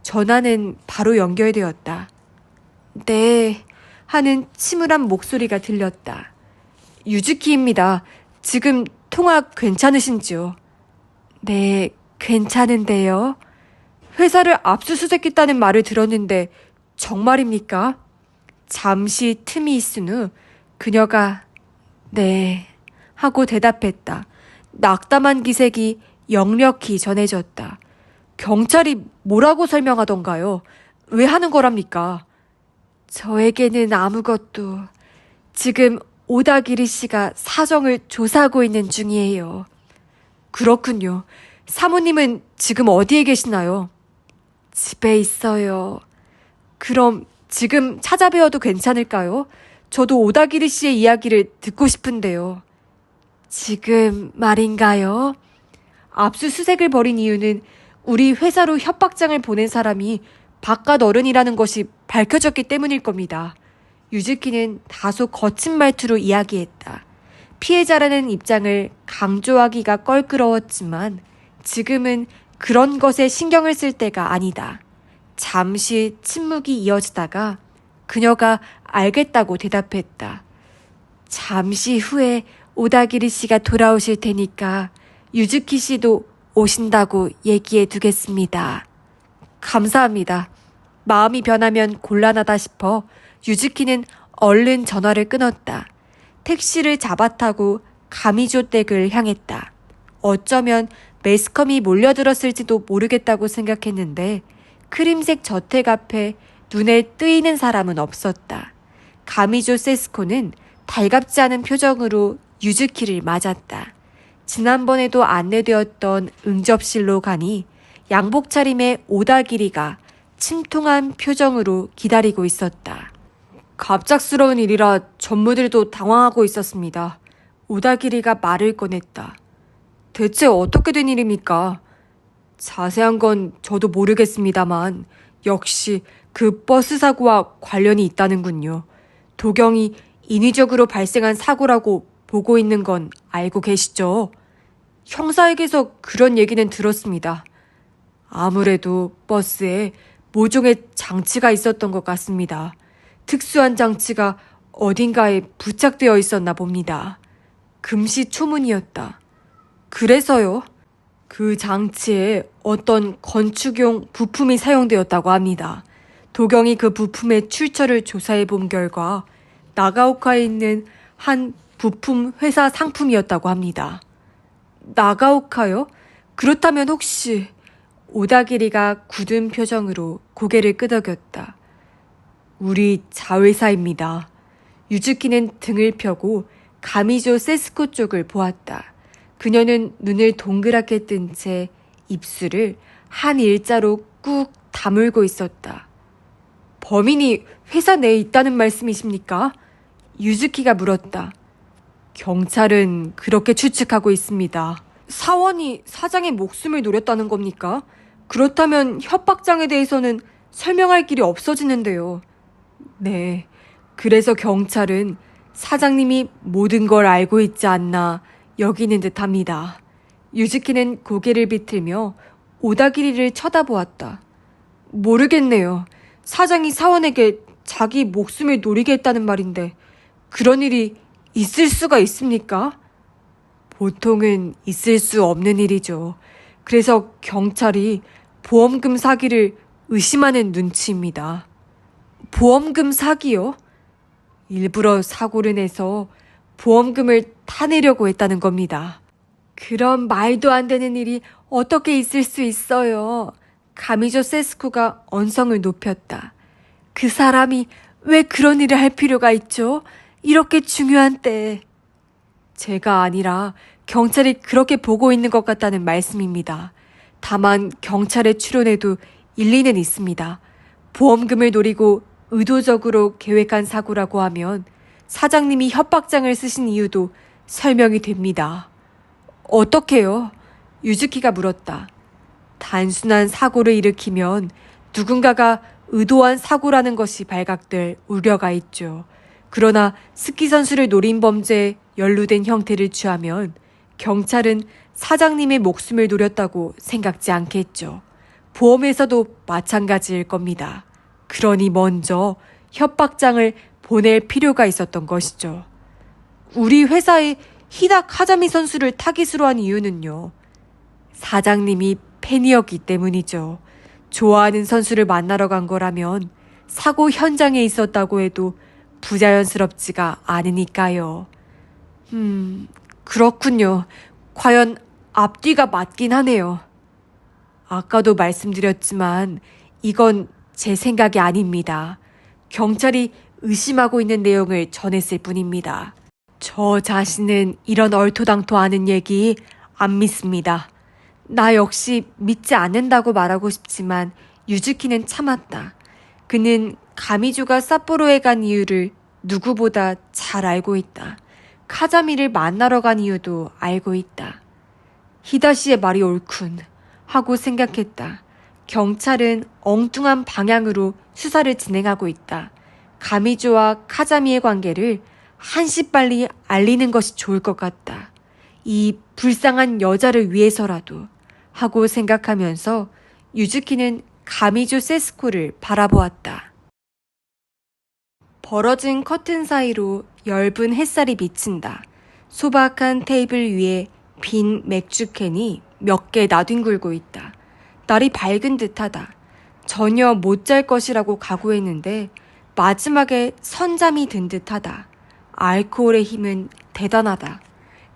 A: 전화는 바로 연결되었다. 네, 하는 침울한 목소리가 들렸다. 유즈키입니다. 지금 통화 괜찮으신지요? 네, 괜찮은데요. 회사를 압수수색했다는 말을 들었는데 정말입니까? 잠시 틈이 있은 후 그녀가 네 하고 대답했다. 낙담한 기색이 역력히 전해졌다. 경찰이 뭐라고 설명하던가요? 왜 하는 거랍니까? 저에게는 아무것도. 지금 오다기리 씨가 사정을 조사하고 있는 중이에요. 그렇군요. 사모님은 지금 어디에 계시나요? 집에 있어요. 그럼 지금 찾아뵈어도 괜찮을까요? 저도 오다기리 씨의 이야기를 듣고 싶은데요. 지금 말인가요? 압수수색을 벌인 이유는 우리 회사로 협박장을 보낸 사람이 바깥 어른이라는 것이 밝혀졌기 때문일 겁니다. 유즈키는 다소 거친 말투로 이야기했다. 피해자라는 입장을 강조하기가 껄끄러웠지만 지금은 그런 것에 신경을 쓸 때가 아니다. 잠시 침묵이 이어지다가 그녀가 알겠다고 대답했다. 잠시 후에 오다기리 씨가 돌아오실 테니까 유즈키 씨도 오신다고 얘기해 두겠습니다. 감사합니다. 마음이 변하면 곤란하다 싶어 유즈키는 얼른 전화를 끊었다. 택시를 잡아타고 가미조 댁을 향했다. 어쩌면 매스컴이 몰려들었을지도 모르겠다고 생각했는데 크림색 저택 앞에 눈에 뜨이는 사람은 없었다. 가미조 세스코는 달갑지 않은 표정으로 유즈키를 맞았다. 지난번에도 안내되었던 응접실로 가니 양복 차림의 오다기리가 침통한 표정으로 기다리고 있었다. 갑작스러운 일이라 전무들도 당황하고 있었습니다. 오다기리가 말을 꺼냈다. 대체 어떻게 된 일입니까? 자세한 건 저도 모르겠습니다만 역시 그 버스 사고와 관련이 있다는군요. 도경이 인위적으로 발생한 사고라고 보고 있는 건 알고 계시죠? 형사에게서 그런 얘기는 들었습니다. 아무래도 버스에 모종의 장치가 있었던 것 같습니다. 특수한 장치가 어딘가에 부착되어 있었나 봅니다. 금시초문이었다. 그래서요? 그 장치에 어떤 건축용 부품이 사용되었다고 합니다. 도경이 그 부품의 출처를 조사해 본 결과 나가오카에 있는 한 부품 회사 상품이었다고 합니다. 나가오카요? 그렇다면 혹시... 오다기리가 굳은 표정으로 고개를 끄덕였다. 우리 자회사입니다. 유즈키는 등을 펴고 가미조 세스코 쪽을 보았다. 그녀는 눈을 동그랗게 뜬 채 입술을 한 일자로 꾹 다물고 있었다. 범인이 회사 내에 있다는 말씀이십니까? 유즈키가 물었다. 경찰은 그렇게 추측하고 있습니다. 사원이 사장의 목숨을 노렸다는 겁니까? 그렇다면 협박장에 대해서는 설명할 길이 없어지는데요. 네, 그래서 경찰은 사장님이 모든 걸 알고 있지 않나 여기는 듯합니다. 유즈키는 고개를 비틀며 오다기리를 쳐다보았다. 모르겠네요. 사장이 사원에게 자기 목숨을 노리게 했다는 말인데 그런 일이 있을 수가 있습니까? 보통은 있을 수 없는 일이죠. 그래서 경찰이 보험금 사기를 의심하는 눈치입니다. 보험금 사기요? 일부러 사고를 내서 보험금을 타내려고 했다는 겁니다. 그런 말도 안 되는 일이 어떻게 있을 수 있어요? 가미조 세스코가 언성을 높였다. 그 사람이 왜 그런 일을 할 필요가 있죠? 이렇게 중요한 때에. 제가 아니라 경찰이 그렇게 보고 있는 것 같다는 말씀입니다. 다만 경찰의 추론에도 일리는 있습니다. 보험금을 노리고 의도적으로 계획한 사고라고 하면 사장님이 협박장을 쓰신 이유도 설명이 됩니다. 어떻게요? 유즈키가 물었다. 단순한 사고를 일으키면 누군가가 의도한 사고라는 것이 발각될 우려가 있죠. 그러나 스키 선수를 노린 범죄에 연루된 형태를 취하면 경찰은 사장님의 목숨을 노렸다고 생각지 않겠죠. 보험에서도 마찬가지일 겁니다. 그러니 먼저 협박장을 보낼 필요가 있었던 것이죠. 우리 회사에 히다 카자미 선수를 타깃으로 한 이유는요. 사장님이 팬이었기 때문이죠. 좋아하는 선수를 만나러 간 거라면 사고 현장에 있었다고 해도 부자연스럽지가 않으니까요. 그렇군요. 과연 앞뒤가 맞긴 하네요. 아까도 말씀드렸지만 이건 제 생각이 아닙니다. 경찰이 의심하고 있는 내용을 전했을 뿐입니다. 저 자신은 이런 얼토당토 않은 얘기 안 믿습니다. 나 역시 믿지 않는다고 말하고 싶지만 유즈키는 참았다. 그는 가미조가 삿포로에 간 이유를 누구보다 잘 알고 있다. 카자미를 만나러 간 이유도 알고 있다. 히다시의 말이 옳군 하고 생각했다. 경찰은 엉뚱한 방향으로 수사를 진행하고 있다. 가미조와 카자미의 관계를 한시빨리 알리는 것이 좋을 것 같다. 이 불쌍한 여자를 위해서라도 하고 생각하면서 유즈키는 가미조 세스코를 바라보았다. 벌어진 커튼 사이로 엷은 햇살이 비친다. 소박한 테이블 위에 빈 맥주캔이 몇 개 나뒹굴고 있다. 날이 밝은 듯하다. 전혀 못 잘 것이라고 각오했는데 마지막에 선잠이 든 듯하다. 알코올의 힘은 대단하다.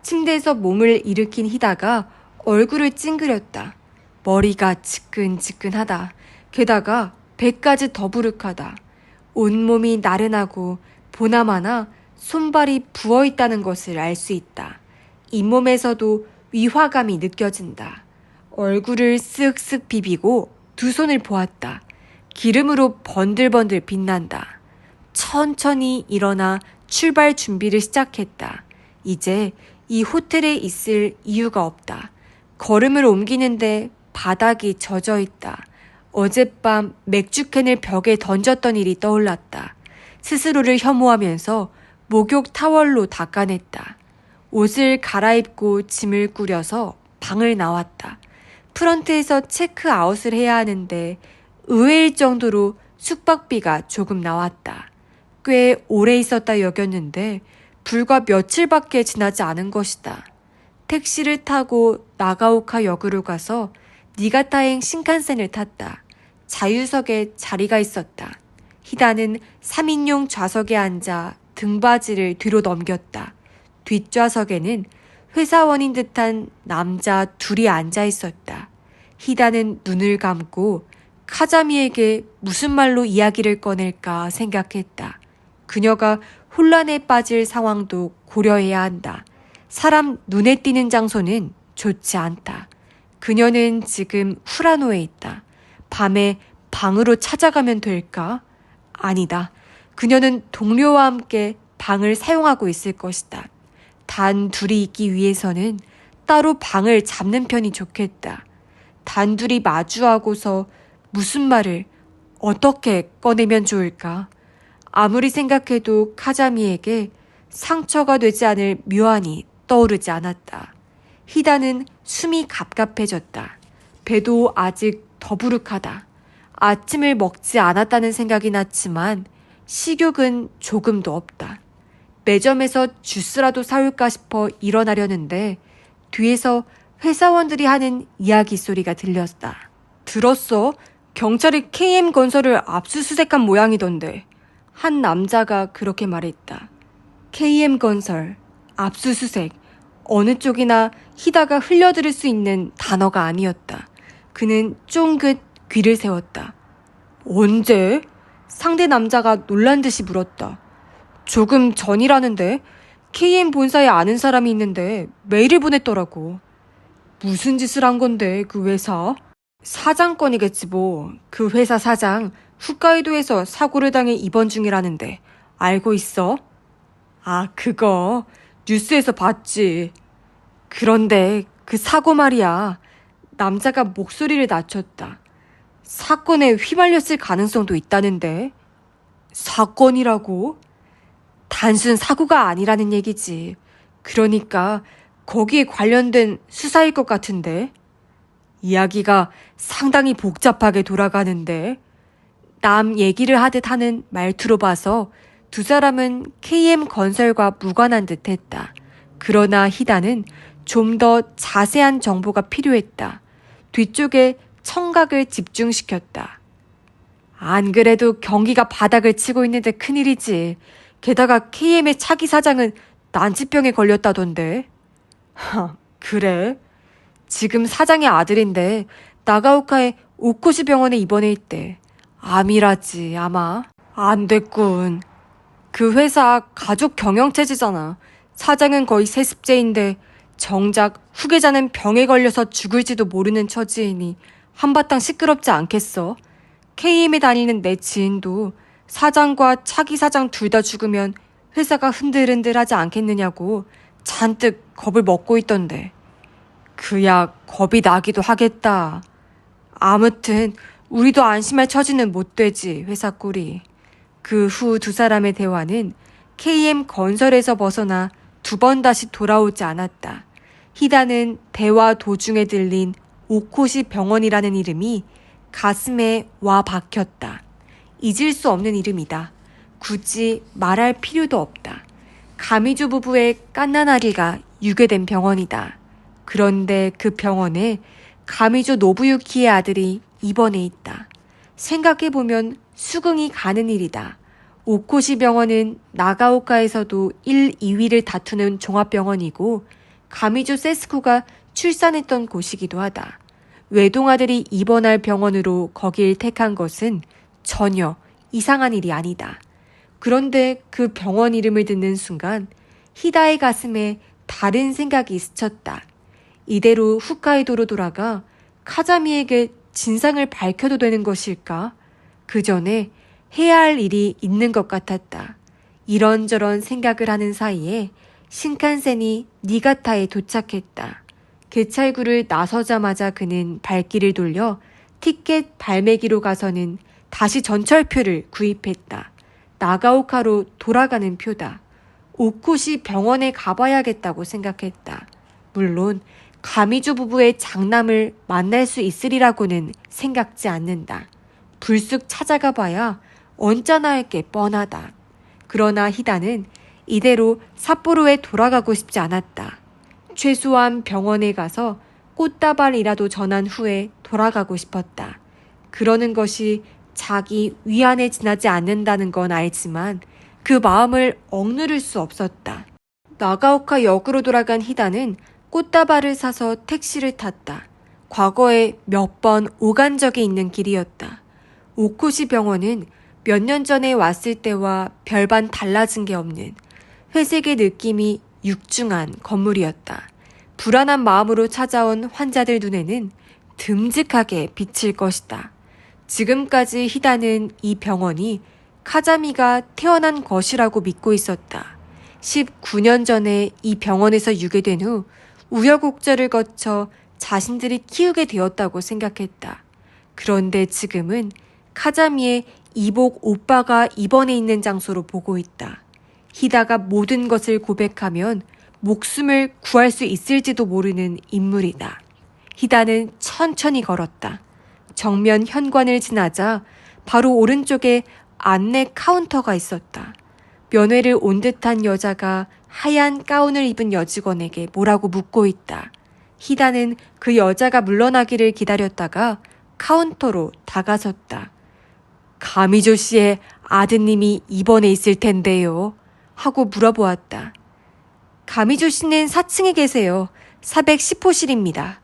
A: 침대에서 몸을 일으킨 히다가 얼굴을 찡그렸다. 머리가 지끈지끈하다. 게다가 배까지 더부룩하다. 온몸이 나른하고 보나마나 손발이 부어있다는 것을 알 수 있다. 잇몸에서도 위화감이 느껴진다. 얼굴을 쓱쓱 비비고 두 손을 보았다. 기름으로 번들번들 빛난다. 천천히 일어나 출발 준비를 시작했다. 이제 이 호텔에 있을 이유가 없다. 걸음을 옮기는데 바닥이 젖어 있다. 어젯밤 맥주캔을 벽에 던졌던 일이 떠올랐다. 스스로를 혐오하면서 목욕 타월로 닦아냈다. 옷을 갈아입고 짐을 꾸려서 방을 나왔다. 프런트에서 체크아웃을 해야 하는데 의외일 정도로 숙박비가 조금 나왔다. 꽤 오래 있었다 여겼는데 불과 며칠밖에 지나지 않은 것이다. 택시를 타고 나가오카 역으로 가서 니가타행 신칸센을 탔다. 자유석에 자리가 있었다. 히다는 3인용 좌석에 앉아 등받이를 뒤로 넘겼다. 뒷좌석에는 회사원인 듯한 남자 둘이 앉아 있었다. 히다는 눈을 감고 카자미에게 무슨 말로 이야기를 꺼낼까 생각했다. 그녀가 혼란에 빠질 상황도 고려해야 한다. 사람 눈에 띄는 장소는 좋지 않다. 그녀는 지금 후라노에 있다. 밤에 방으로 찾아가면 될까? 아니다. 그녀는 동료와 함께 방을 사용하고 있을 것이다. 단 둘이 있기 위해서는 따로 방을 잡는 편이 좋겠다. 단둘이 마주하고서 무슨 말을 어떻게 꺼내면 좋을까? 아무리 생각해도 카자미에게 상처가 되지 않을 묘안이 떠오르지 않았다. 히다는 숨이 갑갑해졌다. 배도 아직 더부룩하다. 아침을 먹지 않았다는 생각이 났지만 식욕은 조금도 없다. 매점에서 주스라도 사올까 싶어 일어나려는데 뒤에서 회사원들이 하는 이야기 소리가 들렸다. 들었어? 경찰이 KM건설을 압수수색한 모양이던데. 한 남자가 그렇게 말했다. KM건설, 압수수색, 어느 쪽이나 히다가 흘려들을 수 있는 단어가 아니었다. 그는 쫑긋 귀를 세웠다. 언제? 상대 남자가 놀란 듯이 물었다. 조금 전이라는데 KM 본사에 아는 사람이 있는데 메일을 보냈더라고. 무슨 짓을 한 건데 그 회사? 사장 건이겠지 뭐. 그 회사 사장 홋카이도에서 사고를 당해 입원 중이라는데 알고 있어? 아, 그거 뉴스에서 봤지. 그런데 그 사고 말이야. 남자가 목소리를 낮췄다. 사건에 휘말렸을 가능성도 있다는데. 사건이라고? 단순 사고가 아니라는 얘기지. 그러니까 거기에 관련된 수사일 것 같은데. 이야기가 상당히 복잡하게 돌아가는데. 남 얘기를 하듯 하는 말투로 봐서 두 사람은 KM건설과 무관한 듯 했다. 그러나 히다는 좀 더 자세한 정보가 필요했다. 뒤쪽에 청각을 집중시켰다. 안 그래도 경기가 바닥을 치고 있는데 큰일이지. 게다가 KM의 차기 사장은 난치병에 걸렸다던데. 하, 그래? 지금 사장의 아들인데 나가오카의 오코시 병원에 입원해 있대. 암이라지 아마. 안 됐군. 그 회사 가족 경영체제잖아. 사장은 거의 세습제인데 정작 후계자는 병에 걸려서 죽을지도 모르는 처지이니 한바탕 시끄럽지 않겠어? KM에 다니는 내 지인도 사장과 차기 사장 둘 다 죽으면 회사가 흔들흔들하지 않겠느냐고 잔뜩 겁을 먹고 있던데. 그야 겁이 나기도 하겠다. 아무튼 우리도 안심할 처지는 못 되지, 회사 꼴이. 그 후 두 사람의 대화는 KM 건설에서 벗어나 두 번 다시 돌아오지 않았다. 히다는 대화 도중에 들린 오코시 병원이라는 이름이 가슴에 와 박혔다. 잊을 수 없는 이름이다. 굳이 말할 필요도 없다. 가미조 부부의 깐나나리가 유괴된 병원이다. 그런데 그 병원에 가미조 노부유키의 아들이 입원해 있다. 생각해보면 수긍이 가는 일이다. 오코시 병원은 나가오카에서도 1, 2위를 다투는 종합병원이고 가미조 세스코가 출산했던 곳이기도 하다. 외동아들이 입원할 병원으로 거길 택한 것은 전혀 이상한 일이 아니다. 그런데 그 병원 이름을 듣는 순간 히다의 가슴에 다른 생각이 스쳤다. 이대로 홋카이도로 돌아가 카자미에게 진상을 밝혀도 되는 것일까? 그 전에 해야 할 일이 있는 것 같았다. 이런저런 생각을 하는 사이에 신칸센이 니가타에 도착했다. 개찰구를 나서자마자 그는 발길을 돌려 티켓 발매기로 가서는 다시 전철표를 구입했다. 나가오카로 돌아가는 표다. 오코시 병원에 가봐야겠다고 생각했다. 물론 가미조 부부의 장남을 만날 수 있으리라고는 생각지 않는다. 불쑥 찾아가 봐야 언짢아 할 게 뻔하다. 그러나 히다는 이대로 삿포로에 돌아가고 싶지 않았다. 최소한 병원에 가서 꽃다발이라도 전한 후에 돌아가고 싶었다. 그러는 것이 자기 위안에 지나지 않는다는 건 알지만 그 마음을 억누를 수 없었다. 나가오카 역으로 돌아간 히다는 꽃다발을 사서 택시를 탔다. 과거에 몇 번 오간 적이 있는 길이었다. 오코시 병원은 몇 년 전에 왔을 때와 별반 달라진 게 없는 회색의 느낌이 육중한 건물이었다. 불안한 마음으로 찾아온 환자들 눈에는 듬직하게 비칠 것이다. 지금까지 히다는 이 병원이 카자미가 태어난 것이라고 믿고 있었다. 19년 전에 이 병원에서 유괴된 후 우여곡절을 거쳐 자신들이 키우게 되었다고 생각했다. 그런데 지금은 카자미의 이복 오빠가 입원해 있는 장소로 보고 있다. 히다가 모든 것을 고백하면 목숨을 구할 수 있을지도 모르는 인물이다. 히다는 천천히 걸었다. 정면 현관을 지나자 바로 오른쪽에 안내 카운터가 있었다. 면회를 온 듯한 여자가 하얀 가운을 입은 여직원에게 뭐라고 묻고 있다. 히다는 그 여자가 물러나기를 기다렸다가 카운터로 다가섰다. 가미조 씨의 아드님이 입원해 있을 텐데요. 하고 물어보았다. 가미조 씨는 4층에 계세요. 410호실입니다.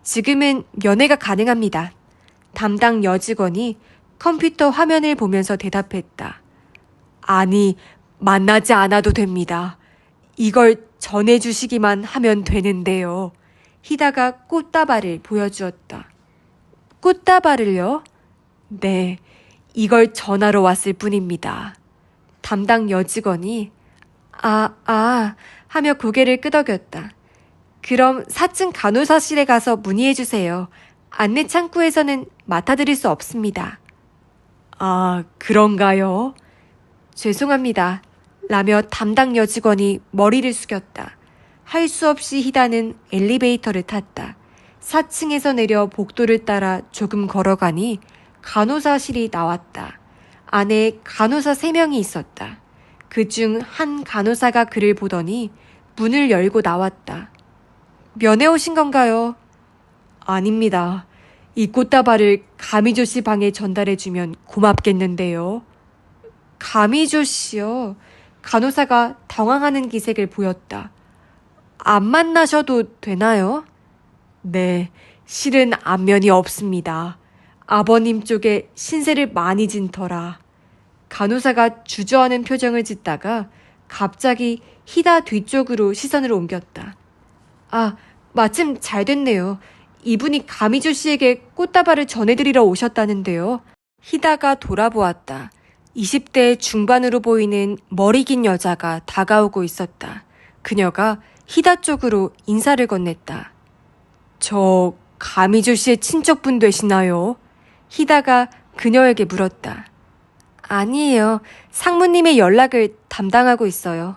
A: 지금은 면회가 가능합니다. 담당 여직원이 컴퓨터 화면을 보면서 대답했다. 아니, 만나지 않아도 됩니다. 이걸 전해주시기만 하면 되는데요. 히다가 꽃다발을 보여주었다. 꽃다발을요? 네, 이걸 전하러 왔을 뿐입니다. 담당 여직원이 하며 고개를 끄덕였다. 그럼 4층 간호사실에 가서 문의해주세요. 안내 창구에서는 맡아드릴 수 없습니다. 아, 그런가요? 죄송합니다. 라며 담당 여직원이 머리를 숙였다. 할 수 없이 히다는 엘리베이터를 탔다. 4층에서 내려 복도를 따라 조금 걸어가니 간호사실이 나왔다. 안에 간호사 3명이 있었다. 그중 한 간호사가 그를 보더니 문을 열고 나왔다. 면회 오신 건가요? 아닙니다. 이 꽃다발을 가미조 씨 방에 전달해주면 고맙겠는데요. 가미조 씨요? 간호사가 당황하는 기색을 보였다. 안 만나셔도 되나요? 네, 실은 안면이 없습니다. 아버님 쪽에 신세를 많이 진 터라. 간호사가 주저하는 표정을 짓다가 갑자기 희다 뒤쪽으로 시선을 옮겼다. 아, 마침 잘 됐네요. 이분이 가미조 씨에게 꽃다발을 전해드리러 오셨다는데요. 희다가 돌아보았다. 20대 중반으로 보이는 머리 긴 여자가 다가오고 있었다. 그녀가 희다 쪽으로 인사를 건넸다. 저 가미조 씨의 친척분 되시나요? 희다가 그녀에게 물었다. 아니에요. 상무님의 연락을 담당하고 있어요.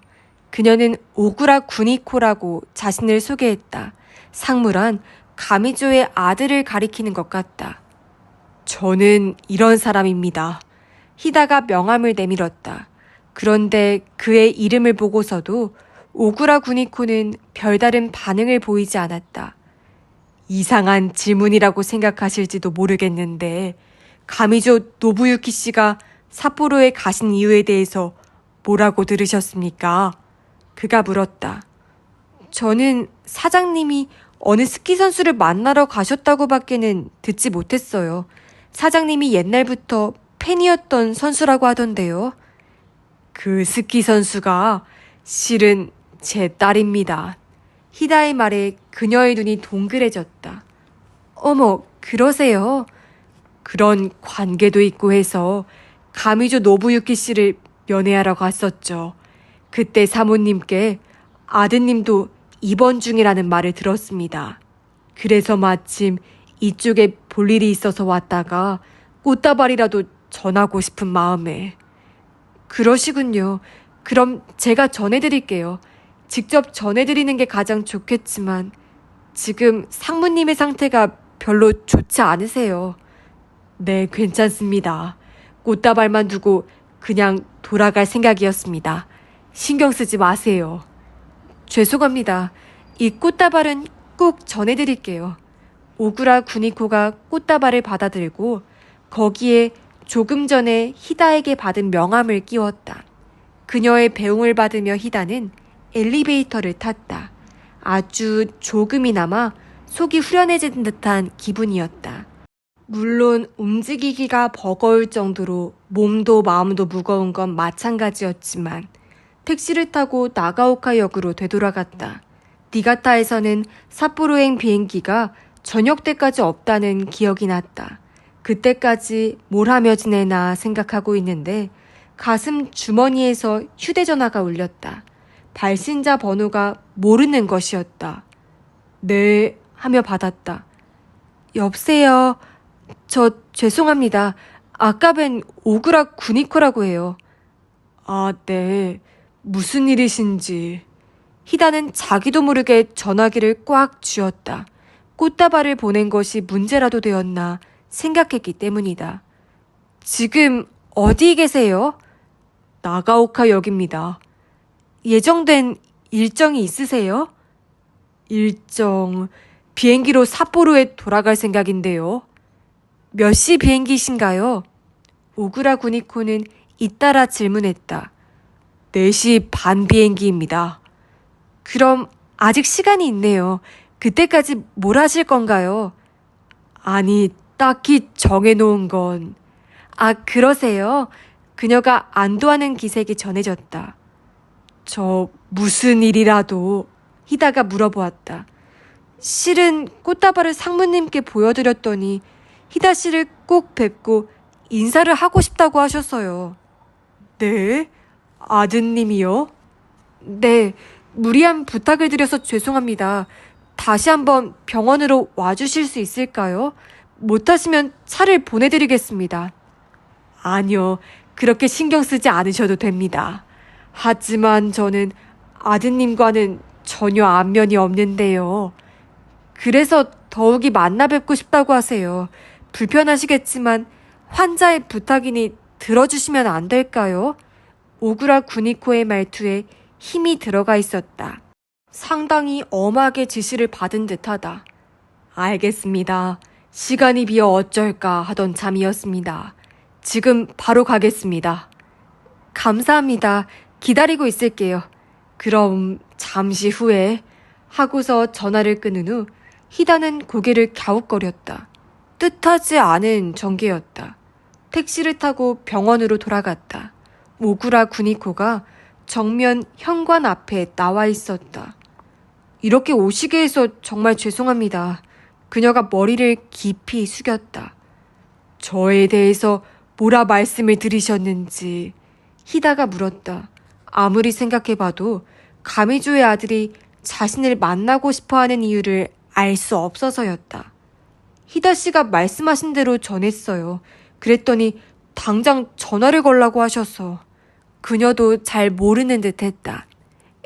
A: 그녀는 오구라 구니코라고 자신을 소개했다. 상무란 가미조의 아들을 가리키는 것 같다. 저는 이런 사람입니다. 희다가 명함을 내밀었다. 그런데 그의 이름을 보고서도 오구라 구니코는 별다른 반응을 보이지 않았다. 이상한 질문이라고 생각하실지도 모르겠는데 가미조 노부유키 씨가 삿포로에 가신 이유에 대해서 뭐라고 들으셨습니까? 그가 물었다. 저는 사장님이 어느 스키 선수를 만나러 가셨다고 밖에는 듣지 못했어요. 사장님이 옛날부터 팬이었던 선수라고 하던데요. 그 스키 선수가 실은 제 딸입니다. 희다의 말에 그녀의 눈이 동그래졌다. 어머, 그러세요? 그런 관계도 있고 해서 가미조 노부유키 씨를 면회하러 갔었죠. 그때 사모님께 아드님도 입원 중이라는 말을 들었습니다. 그래서 마침 이쪽에 볼 일이 있어서 왔다가 꽃다발이라도 전하고 싶은 마음에. 그러시군요. 그럼 제가 전해드릴게요. 직접 전해드리는 게 가장 좋겠지만 지금 상무님의 상태가 별로 좋지 않으세요. 네, 괜찮습니다. 꽃다발만 두고 그냥 돌아갈 생각이었습니다. 신경 쓰지 마세요. 죄송합니다. 이 꽃다발은 꼭 전해드릴게요. 오구라 구니코가 꽃다발을 받아들고 거기에 조금 전에 희다에게 받은 명함을 끼웠다. 그녀의 배웅을 받으며 희다는 엘리베이터를 탔다. 아주 조금이나마 속이 후련해진 듯한 기분이었다. 물론 움직이기가 버거울 정도로 몸도 마음도 무거운 건 마찬가지였지만 택시를 타고 나가오카 역으로 되돌아갔다. 니가타에서는 삿포로행 비행기가 저녁 때까지 없다는 기억이 났다. 그때까지 뭘 하며 지내나 생각하고 있는데 가슴 주머니에서 휴대전화가 울렸다. 발신자 번호가 모르는 것이었다. 네 하며 받았다. 여보세요. 저 죄송합니다. 아까 뵌 오구라 구니코라고 해요. 아, 네. 무슨 일이신지. 희다는 자기도 모르게 전화기를 꽉 쥐었다. 꽃다발을 보낸 것이 문제라도 되었나 생각했기 때문이다. 지금 어디 계세요? 나가오카 역입니다. 예정된 일정이 있으세요? 비행기로 삿포로에 돌아갈 생각인데요. 몇 시 비행기신가요? 오구라 구니코는 잇따라 질문했다. 4시 반 비행기입니다. 그럼 아직 시간이 있네요. 그때까지 뭘 하실 건가요? 아니, 딱히 정해놓은 건. 아, 그러세요? 그녀가 안도하는 기색이 전해졌다. 저 무슨 일이라도 희다가 물어보았다. 실은 꽃다발을 상무님께 보여드렸더니 희다 씨를 꼭 뵙고 인사를 하고 싶다고 하셨어요. 네? 아드님이요? 네, 무리한 부탁을 드려서 죄송합니다. 다시 한번 병원으로 와주실 수 있을까요? 못하시면 차를 보내드리겠습니다. 아니요, 그렇게 신경 쓰지 않으셔도 됩니다. 하지만 저는 아드님과는 전혀 안면이 없는데요. 그래서 더욱이 만나 뵙고 싶다고 하세요. 불편하시겠지만 환자의 부탁이니 들어주시면 안 될까요? 오구라 구니코의 말투에 힘이 들어가 있었다. 상당히 엄하게 지시를 받은 듯하다. 알겠습니다. 시간이 비어 어쩔까 하던 참이었습니다. 지금 바로 가겠습니다. 감사합니다. 기다리고 있을게요. 그럼 잠시 후에 하고서 전화를 끊은 후 희다는 고개를 갸웃거렸다. 뜻하지 않은 전개였다. 택시를 타고 병원으로 돌아갔다. 오구라 구니코가 정면 현관 앞에 나와 있었다. 이렇게 오시게 해서 정말 죄송합니다. 그녀가 머리를 깊이 숙였다. 저에 대해서 뭐라 말씀을 드리셨는지 희다가 물었다. 아무리 생각해봐도 가미조의 아들이 자신을 만나고 싶어하는 이유를 알 수 없어서였다. 희다 씨가 말씀하신 대로 전했어요. 그랬더니 당장 전화를 걸라고 하셔서. 그녀도 잘 모르는 듯 했다.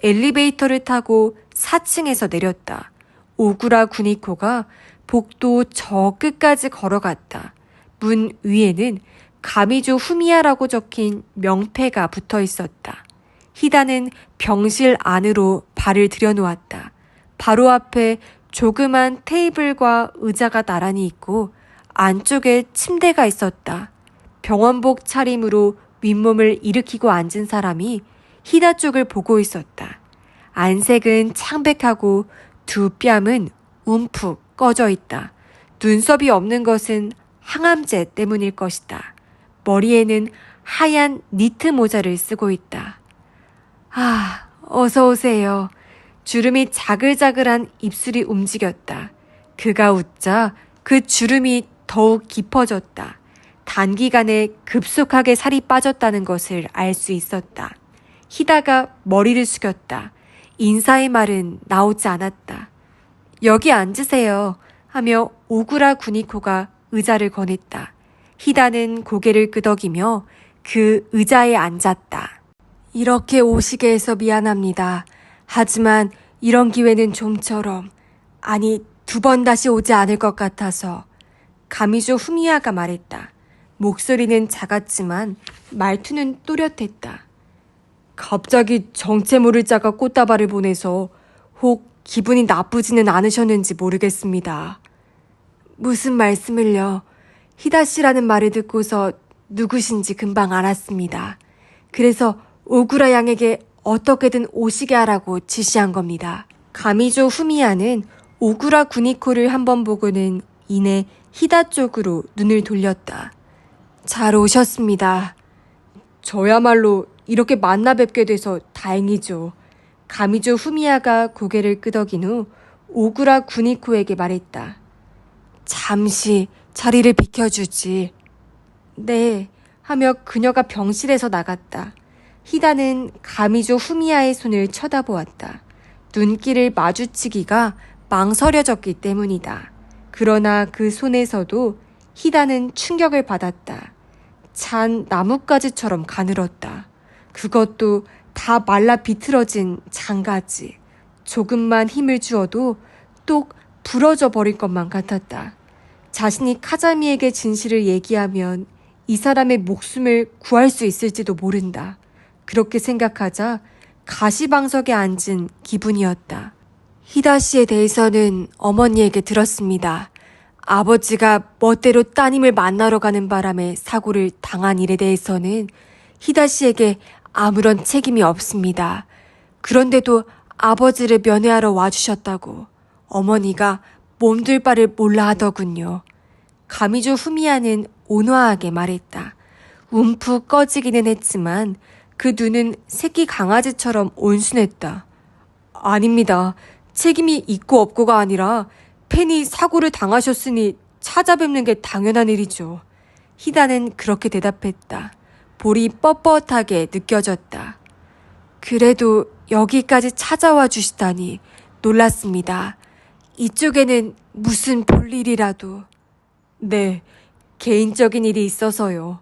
A: 엘리베이터를 타고 4층에서 내렸다. 오구라 구니코가 복도 저 끝까지 걸어갔다. 문 위에는 가미조 후미야라고 적힌 명패가 붙어 있었다. 희다는 병실 안으로 발을 들여놓았다. 바로 앞에 조그만 테이블과 의자가 나란히 있고 안쪽에 침대가 있었다. 병원복 차림으로 윗몸을 일으키고 앉은 사람이 희다 쪽을 보고 있었다. 안색은 창백하고 두 뺨은 움푹 꺼져 있다. 눈썹이 없는 것은 항암제 때문일 것이다. 머리에는 하얀 니트 모자를 쓰고 있다. 아, 어서 오세요. 주름이 자글자글한 입술이 움직였다. 그가 웃자 그 주름이 더욱 깊어졌다. 단기간에 급속하게 살이 빠졌다는 것을 알 수 있었다. 희다가 머리를 숙였다. 인사의 말은 나오지 않았다. 여기 앉으세요 하며 오구라 구니코가 의자를 권했다. 희다는 고개를 끄덕이며 그 의자에 앉았다. 이렇게 오시게 해서 미안합니다. 하지만 이런 기회는 좀처럼, 아니 2번 다시 오지 않을 것 같아서. 가미조 후미야가 말했다. 목소리는 작았지만 말투는 또렷했다. 갑자기 정체 모를 자가 꽃다발을 보내서 혹 기분이 나쁘지는 않으셨는지 모르겠습니다. 무슨 말씀을요? 희다 씨라는 말을 듣고서 누구신지 금방 알았습니다. 그래서 오구라 양에게 어떻게든 오시게 하라고 지시한 겁니다. 가미조 후미야는 오구라 구니코를 한번 보고는 이내 희다 쪽으로 눈을 돌렸다. 잘 오셨습니다. 저야말로 이렇게 만나 뵙게 돼서 다행이죠. 가미조 후미야가 고개를 끄덕인 후 오구라 구니코에게 말했다. 잠시 자리를 비켜주지. 네, 하며 그녀가 병실에서 나갔다. 희다는 가미조 후미야의 손을 쳐다보았다. 눈길을 마주치기가 망설여졌기 때문이다. 그러나 그 손에서도 희다는 충격을 받았다. 잔 나뭇가지처럼 가늘었다. 그것도 다 말라 비틀어진 잔가지. 조금만 힘을 주어도 똑 부러져 버릴 것만 같았다. 자신이 카자미에게 진실을 얘기하면 이 사람의 목숨을 구할 수 있을지도 모른다. 그렇게 생각하자 가시방석에 앉은 기분이었다. 희다 씨에 대해서는 어머니에게 들었습니다. 아버지가 멋대로 따님을 만나러 가는 바람에 사고를 당한 일에 대해서는 희다 씨에게 아무런 책임이 없습니다. 그런데도 아버지를 면회하러 와주셨다고 어머니가 몸둘 바를 몰라 하더군요. 가미조 후미야는 온화하게 말했다. 움푹 꺼지기는 했지만 그 눈은 새끼 강아지처럼 온순했다. 아닙니다. 책임이 있고 없고가 아니라 팬이 사고를 당하셨으니 찾아뵙는 게 당연한 일이죠. 희다는 그렇게 대답했다. 볼이 뻣뻣하게 느껴졌다. 그래도 여기까지 찾아와 주시다니 놀랐습니다. 이쪽에는 무슨 볼일이라도. 네, 개인적인 일이 있어서요.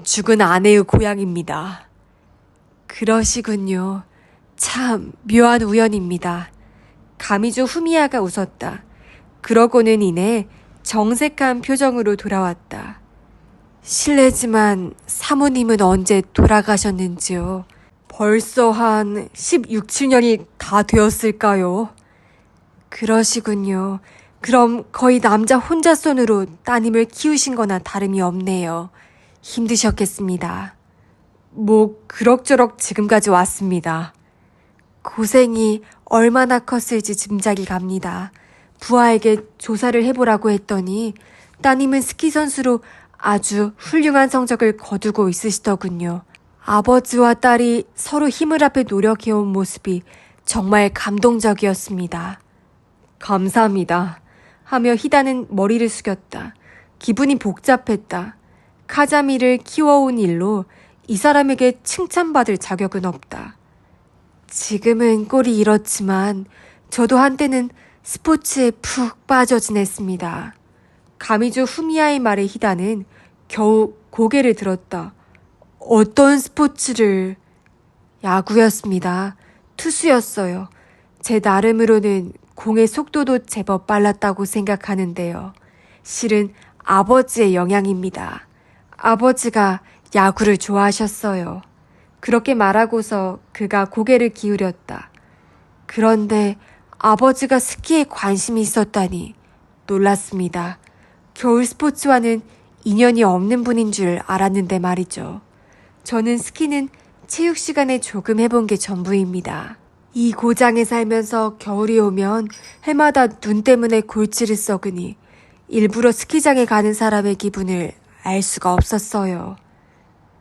A: 죽은 아내의 고향입니다. 그러시군요. 참 묘한 우연입니다. 가미조 후미야가 웃었다. 그러고는 이내 정색한 표정으로 돌아왔다. 실례지만 사모님은 언제 돌아가셨는지요? 벌써 한 16, 17년이 다 되었을까요? 그러시군요. 그럼 거의 남자 혼자 손으로 따님을 키우신 거나 다름이 없네요. 힘드셨겠습니다. 뭐 그럭저럭 지금까지 왔습니다. 고생이 얼마나 컸을지 짐작이 갑니다. 부하에게 조사를 해보라고 했더니 따님은 스키 선수로 아주 훌륭한 성적을 거두고 있으시더군요. 아버지와 딸이 서로 힘을 합해 노력해온 모습이 정말 감동적이었습니다. 감사합니다. 하며 히다는 머리를 숙였다. 기분이 복잡했다. 카자미를 키워온 일로 이 사람에게 칭찬받을 자격은 없다. 지금은 꼴이 이렇지만 저도 한때는 스포츠에 푹 빠져 지냈습니다. 가미주 후미야의 말에 히다는 겨우 고개를 들었다. 어떤 스포츠를? 야구였습니다. 투수였어요. 제 나름으로는 공의 속도도 제법 빨랐다고 생각하는데요. 실은 아버지의 영향입니다. 아버지가 야구를 좋아하셨어요. 그렇게 말하고서 그가 고개를 기울였다. 그런데 아버지가 스키에 관심이 있었다니 놀랐습니다. 겨울 스포츠와는 인연이 없는 분인 줄 알았는데 말이죠. 저는 스키는 체육 시간에 조금 해본 게 전부입니다. 이 고장에 살면서 겨울이 오면 해마다 눈 때문에 골치를 썩으니 일부러 스키장에 가는 사람의 기분을 알 수가 없었어요.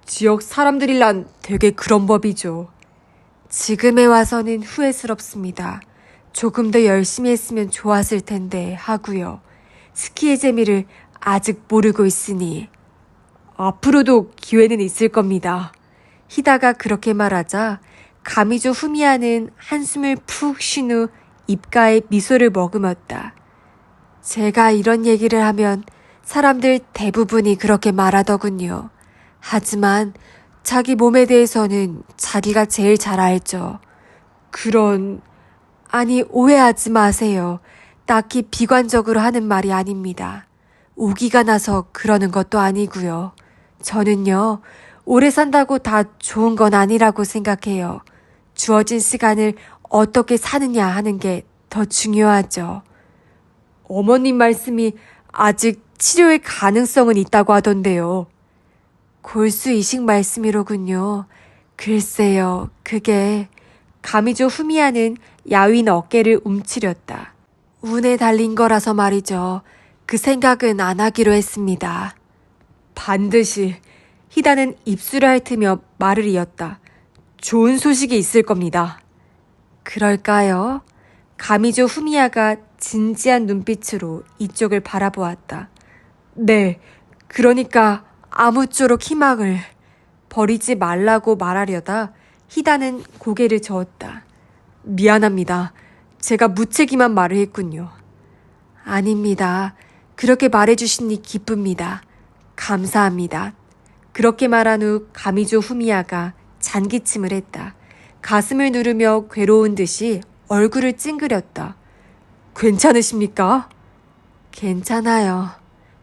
A: 지역 사람들이란 되게 그런 법이죠. 지금에 와서는 후회스럽습니다. 조금 더 열심히 했으면 좋았을 텐데 하고요. 스키의 재미를 아직 모르고 있으니 앞으로도 기회는 있을 겁니다. 히다가 그렇게 말하자 가미조 후미야는 한숨을 푹 쉰 후 입가에 미소를 머금었다. 제가 이런 얘기를 하면 사람들 대부분이 그렇게 말하더군요. 하지만 자기 몸에 대해서는 자기가 제일 잘 알죠. 아니 오해하지 마세요. 딱히 비관적으로 하는 말이 아닙니다. 오기가 나서 그러는 것도 아니고요. 저는요, 오래 산다고 다 좋은 건 아니라고 생각해요. 주어진 시간을 어떻게 사느냐 하는 게 더 중요하죠. 어머님 말씀이 아직 치료의 가능성은 있다고 하던데요. 골수 이식 말씀이로군요. 글쎄요, 그게... 가미조 후미야는 야윈 어깨를 움츠렸다. 운에 달린 거라서 말이죠. 그 생각은 안 하기로 했습니다. 반드시. 히다는 입술을 핥으며 말을 이었다. 좋은 소식이 있을 겁니다. 그럴까요? 가미조 후미야가 진지한 눈빛으로 이쪽을 바라보았다. 네, 그러니까 아무쪼록 희망을 버리지 말라고 말하려다 히다는 고개를 저었다. 미안합니다. 제가 무책임한 말을 했군요. 아닙니다. 그렇게 말해주시니 기쁩니다. 감사합니다. 그렇게 말한 후 가미조 후미야가 잔기침을 했다. 가슴을 누르며 괴로운 듯이 얼굴을 찡그렸다. 괜찮으십니까? 괜찮아요.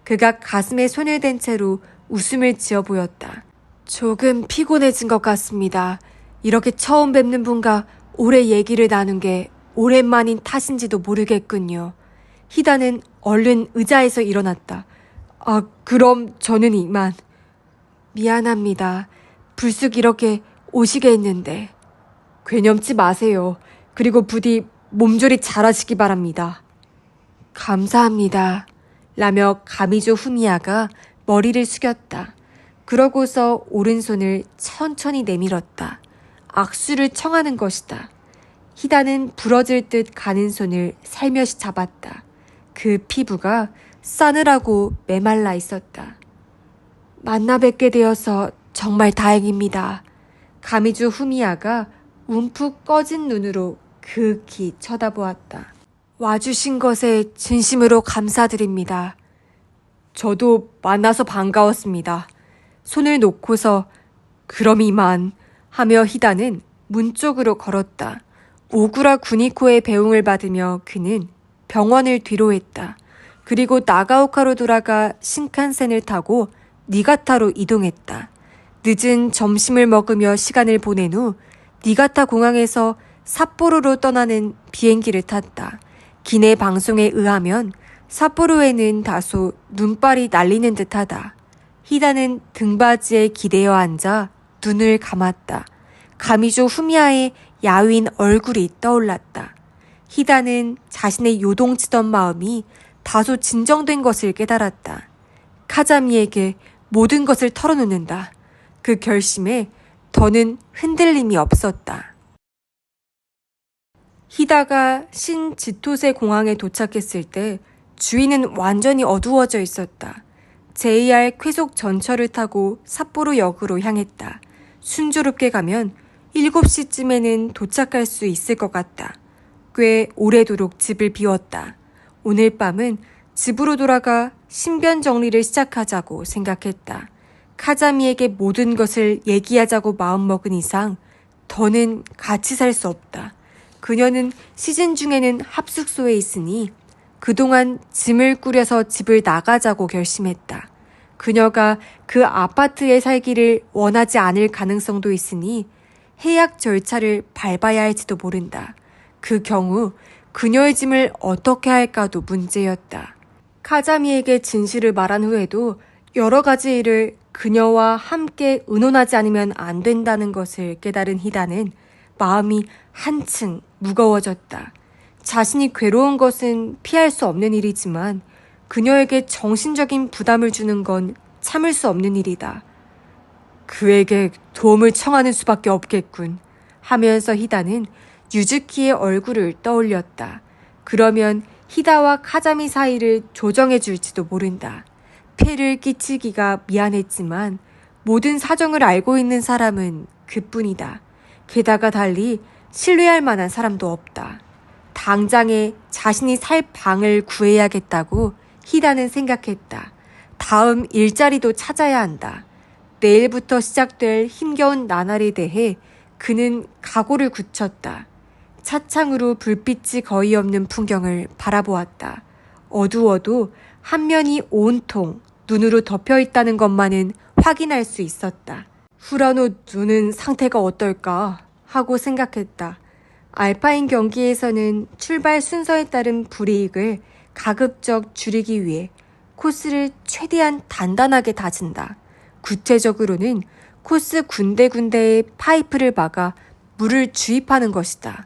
A: 그가 가슴에 손을 댄 채로 웃음을 지어 보였다. 조금 피곤해진 것 같습니다. 이렇게 처음 뵙는 분과 오래 얘기를 나눈 게 오랜만인 탓인지도 모르겠군요. 히다는 얼른 의자에서 일어났다. 그럼 저는 이만. 미안합니다. 불쑥 이렇게 오시게 했는데. 괴념치 마세요. 그리고 부디 몸조리 잘하시기 바랍니다. 감사합니다. 라며 가미조 후미야가 머리를 숙였다. 그러고서 오른손을 천천히 내밀었다. 악수를 청하는 것이다. 히다는 부러질 듯 가는 손을 살며시 잡았다. 그 피부가 싸늘하고 메말라 있었다. 만나 뵙게 되어서 정말 다행입니다. 가미주 후미야가 움푹 꺼진 눈으로 극히 쳐다보았다. 와주신 것에 진심으로 감사드립니다. 저도 만나서 반가웠습니다. 손을 놓고서 그럼 이만 하며 히다는 문 쪽으로 걸었다. 오구라 구니코의 배웅을 받으며 그는 병원을 뒤로했다. 그리고 나가오카로 돌아가 신칸센을 타고 니가타로 이동했다. 늦은 점심을 먹으며 시간을 보낸 후 니가타 공항에서 삿포로로 떠나는 비행기를 탔다. 기내 방송에 의하면 삿포로에는 다소 눈발이 날리는 듯하다. 히다는 등받이에 기대어 앉아 눈을 감았다. 가미조 후미야의 야윈 얼굴이 떠올랐다. 희다는 자신의 요동치던 마음이 다소 진정된 것을 깨달았다. 카자미에게 모든 것을 털어놓는다. 그 결심에 더는 흔들림이 없었다. 희다가 신지토세 공항에 도착했을 때 주위는 완전히 어두워져 있었다. JR 쾌속 전철을 타고 삿포로역으로 향했다. 순조롭게 가면 7시쯤에는 도착할 수 있을 것 같다. 꽤 오래도록 집을 비웠다. 오늘 밤은 집으로 돌아가 신변 정리를 시작하자고 생각했다. 카자미에게 모든 것을 얘기하자고 마음먹은 이상 더는 같이 살 수 없다. 그녀는 시즌 중에는 합숙소에 있으니 그동안 짐을 꾸려서 집을 나가자고 결심했다. 그녀가 그 아파트에 살기를 원하지 않을 가능성도 있으니 해약 절차를 밟아야 할지도 모른다. 그 경우 그녀의 짐을 어떻게 할까도 문제였다. 카자미에게 진실을 말한 후에도 여러 가지 일을 그녀와 함께 의논하지 않으면 안 된다는 것을 깨달은 희다는 마음이 한층 무거워졌다. 자신이 괴로운 것은 피할 수 없는 일이지만 그녀에게 정신적인 부담을 주는 건 참을 수 없는 일이다. 그에게 도움을 청하는 수밖에 없겠군 하면서 희다는 유즈키의 얼굴을 떠올렸다. 그러면 희다와 카자미 사이를 조정해 줄지도 모른다. 폐를 끼치기가 미안했지만 모든 사정을 알고 있는 사람은 그뿐이다. 게다가 달리 신뢰할 만한 사람도 없다. 당장에 자신이 살 방을 구해야겠다고 희다는 생각했다. 다음 일자리도 찾아야 한다. 내일부터 시작될 힘겨운 나날에 대해 그는 각오를 굳혔다. 차창으로 불빛이 거의 없는 풍경을 바라보았다. 어두워도 한 면이 온통 눈으로 덮여 있다는 것만은 확인할 수 있었다. 후라노 눈은 상태가 어떨까 하고 생각했다. 알파인 경기에서는 출발 순서에 따른 불이익을 가급적 줄이기 위해 코스를 최대한 단단하게 다진다. 구체적으로는 코스 군데군데에 파이프를 막아 물을 주입하는 것이다.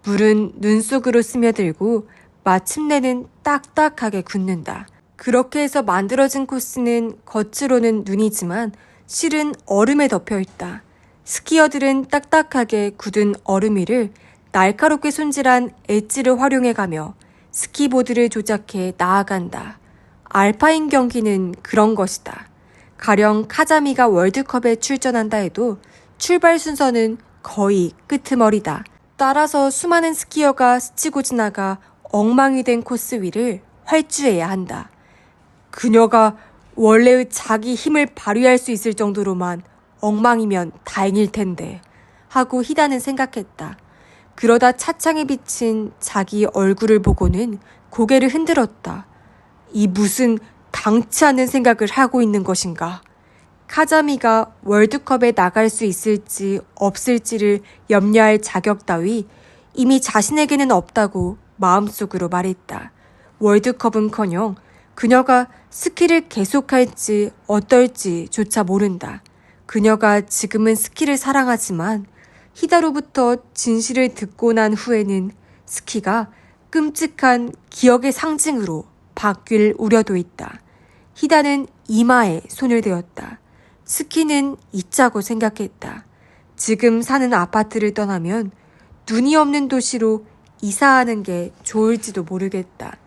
A: 물은 눈 속으로 스며들고 마침내는 딱딱하게 굳는다. 그렇게 해서 만들어진 코스는 겉으로는 눈이지만 실은 얼음에 덮여 있다. 스키어들은 딱딱하게 굳은 얼음 위를 날카롭게 손질한 엣지를 활용해가며 스키보드를 조작해 나아간다. 알파인 경기는 그런 것이다. 가령 카자미가 월드컵에 출전한다 해도 출발 순서는 거의 끄트머리다. 따라서 수많은 스키어가 스치고 지나가 엉망이 된 코스 위를 활주해야 한다. 그녀가 원래의 자기 힘을 발휘할 수 있을 정도로만 엉망이면 다행일 텐데 하고 희다는 생각했다. 그러다 차창에 비친 자기 얼굴을 보고는 고개를 흔들었다. 이 무슨 당치 않은 생각을 하고 있는 것인가. 카자미가 월드컵에 나갈 수 있을지 없을지를 염려할 자격 따위 이미 자신에게는 없다고 마음속으로 말했다. 월드컵은커녕 그녀가 스키를 계속할지 어떨지조차 모른다. 그녀가 지금은 스키를 사랑하지만 희다로부터 진실을 듣고 난 후에는 스키가 끔찍한 기억의 상징으로 바뀔 우려도 있다. 희다는 이마에 손을 대었다. 스키는 잊자고 생각했다. 지금 사는 아파트를 떠나면 눈이 없는 도시로 이사하는 게 좋을지도 모르겠다.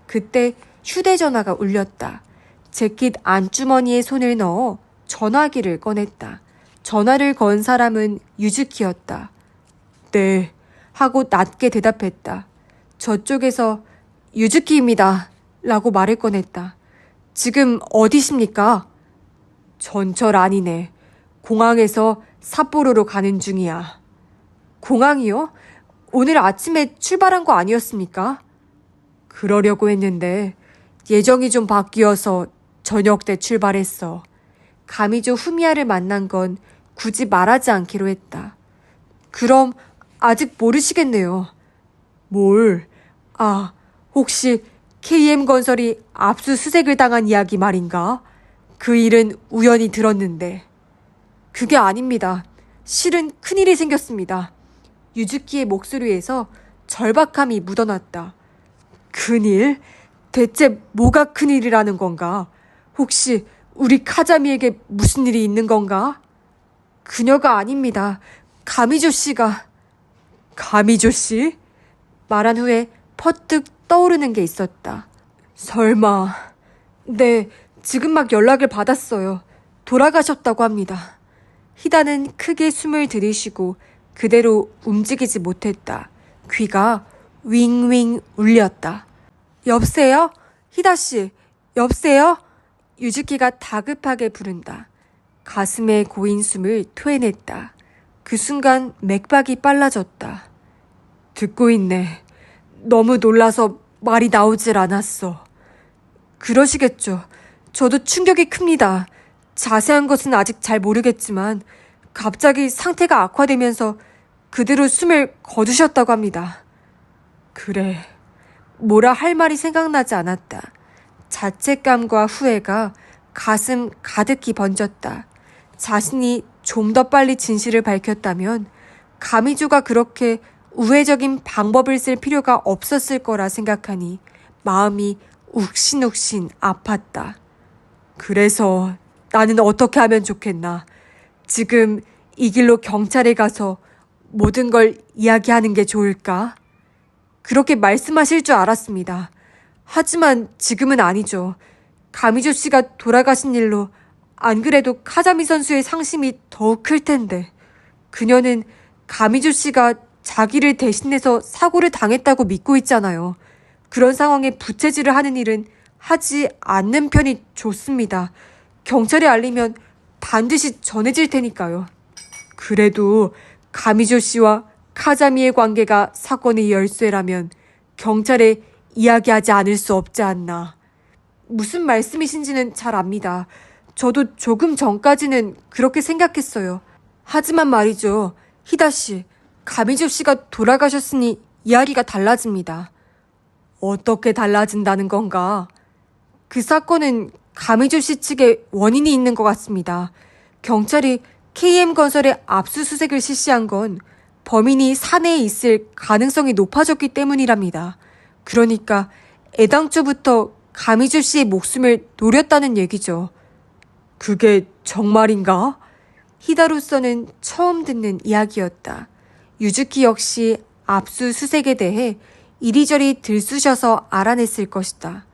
A: 그때 휴대전화가 울렸다. 재킷 안주머니에 손을 넣어 전화기를 꺼냈다. 전화를 건 사람은 유즈키였다. 네, 하고 낮게 대답했다. 저쪽에서 유즈키입니다. 라고 말을 꺼냈다. 지금 어디십니까? 전철 아니네. 공항에서 삿포로로 가는 중이야. 공항이요? 오늘 아침에 출발한 거 아니었습니까? 그러려고 했는데 예정이 좀 바뀌어서 저녁 때 출발했어. 가미조 후미야를 만난 건 굳이 말하지 않기로 했다. 그럼 아직 모르시겠네요. 뭘? 아, 혹시 KM건설이 압수수색을 당한 이야기 말인가? 그 일은 우연히 들었는데. 그게 아닙니다. 실은 큰일이 생겼습니다. 유즈키의 목소리에서 절박함이 묻어났다. 큰일? 대체 뭐가 큰일이라는 건가? 혹시 우리 카자미에게 무슨 일이 있는 건가? 그녀가 아닙니다. 가미조 씨가. 가미조 씨? 말한 후에 퍼뜩 떠오르는 게 있었다. 설마. 네, 지금 막 연락을 받았어요. 돌아가셨다고 합니다. 히다는 크게 숨을 들이쉬고 그대로 움직이지 못했다. 귀가 윙윙 울렸다. 여보세요? 히다씨, 여보세요? 유즈키가 다급하게 부른다. 가슴에 고인 숨을 토해냈다. 그 순간 맥박이 빨라졌다. 듣고 있네. 너무 놀라서 말이 나오질 않았어. 그러시겠죠. 저도 충격이 큽니다. 자세한 것은 아직 잘 모르겠지만 갑자기 상태가 악화되면서 그대로 숨을 거두셨다고 합니다. 그래. 뭐라 할 말이 생각나지 않았다. 자책감과 후회가 가슴 가득히 번졌다. 자신이 좀 더 빨리 진실을 밝혔다면 가미조가 그렇게 우회적인 방법을 쓸 필요가 없었을 거라 생각하니 마음이 욱신욱신 아팠다. 그래서 나는 어떻게 하면 좋겠나? 지금 이 길로 경찰에 가서 모든 걸 이야기하는 게 좋을까? 그렇게 말씀하실 줄 알았습니다. 하지만 지금은 아니죠. 가미조 씨가 돌아가신 일로 안 그래도 카자미 선수의 상심이 더욱 클 텐데. 그녀는 가미조 씨가 자기를 대신해서 사고를 당했다고 믿고 있잖아요. 그런 상황에 부채질을 하는 일은 하지 않는 편이 좋습니다. 경찰에 알리면 반드시 전해질 테니까요. 그래도 가미조 씨와 카자미의 관계가 사건의 열쇠라면 경찰에 이야기하지 않을 수 없지 않나. 무슨 말씀이신지는 잘 압니다. 저도 조금 전까지는 그렇게 생각했어요. 하지만 말이죠. 히다씨, 가미조 씨가 돌아가셨으니 이야기가 달라집니다. 어떻게 달라진다는 건가? 그 사건은 가미조 씨 측에 원인이 있는 것 같습니다. 경찰이 KM건설의 압수수색을 실시한 건 범인이 사내에 있을 가능성이 높아졌기 때문이랍니다. 그러니까 애당초부터 가미조 씨의 목숨을 노렸다는 얘기죠. 그게 정말인가? 히다로서는 처음 듣는 이야기였다. 유즈키 역시 압수수색에 대해 이리저리 들쑤셔서 알아냈을 것이다.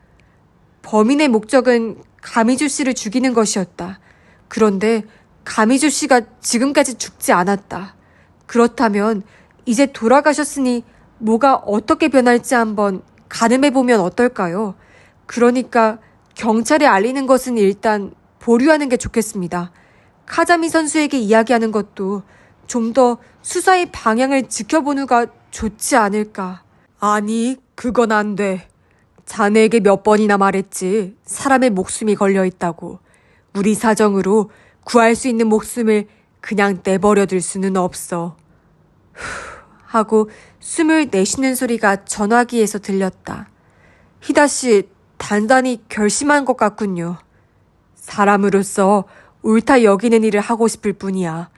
A: 범인의 목적은 가미조 씨를 죽이는 것이었다. 그런데 가미조 씨가 지금까지 죽지 않았다. 그렇다면 이제 돌아가셨으니 뭐가 어떻게 변할지 한번 가늠해보면 어떨까요? 그러니까 경찰에 알리는 것은 일단 보류하는 게 좋겠습니다. 카자미 선수에게 이야기하는 것도 좀 더 수사의 방향을 지켜본 후가 좋지 않을까. 아니, 그건 안 돼. 자네에게 몇 번이나 말했지. 사람의 목숨이 걸려있다고. 우리 사정으로 구할 수 있는 목숨을 그냥 내버려둘 수는 없어. 하고 숨을 내쉬는 소리가 전화기에서 들렸다. 히다씨, 단단히 결심한 것 같군요. 사람으로서 옳다 여기는 일을 하고 싶을 뿐이야.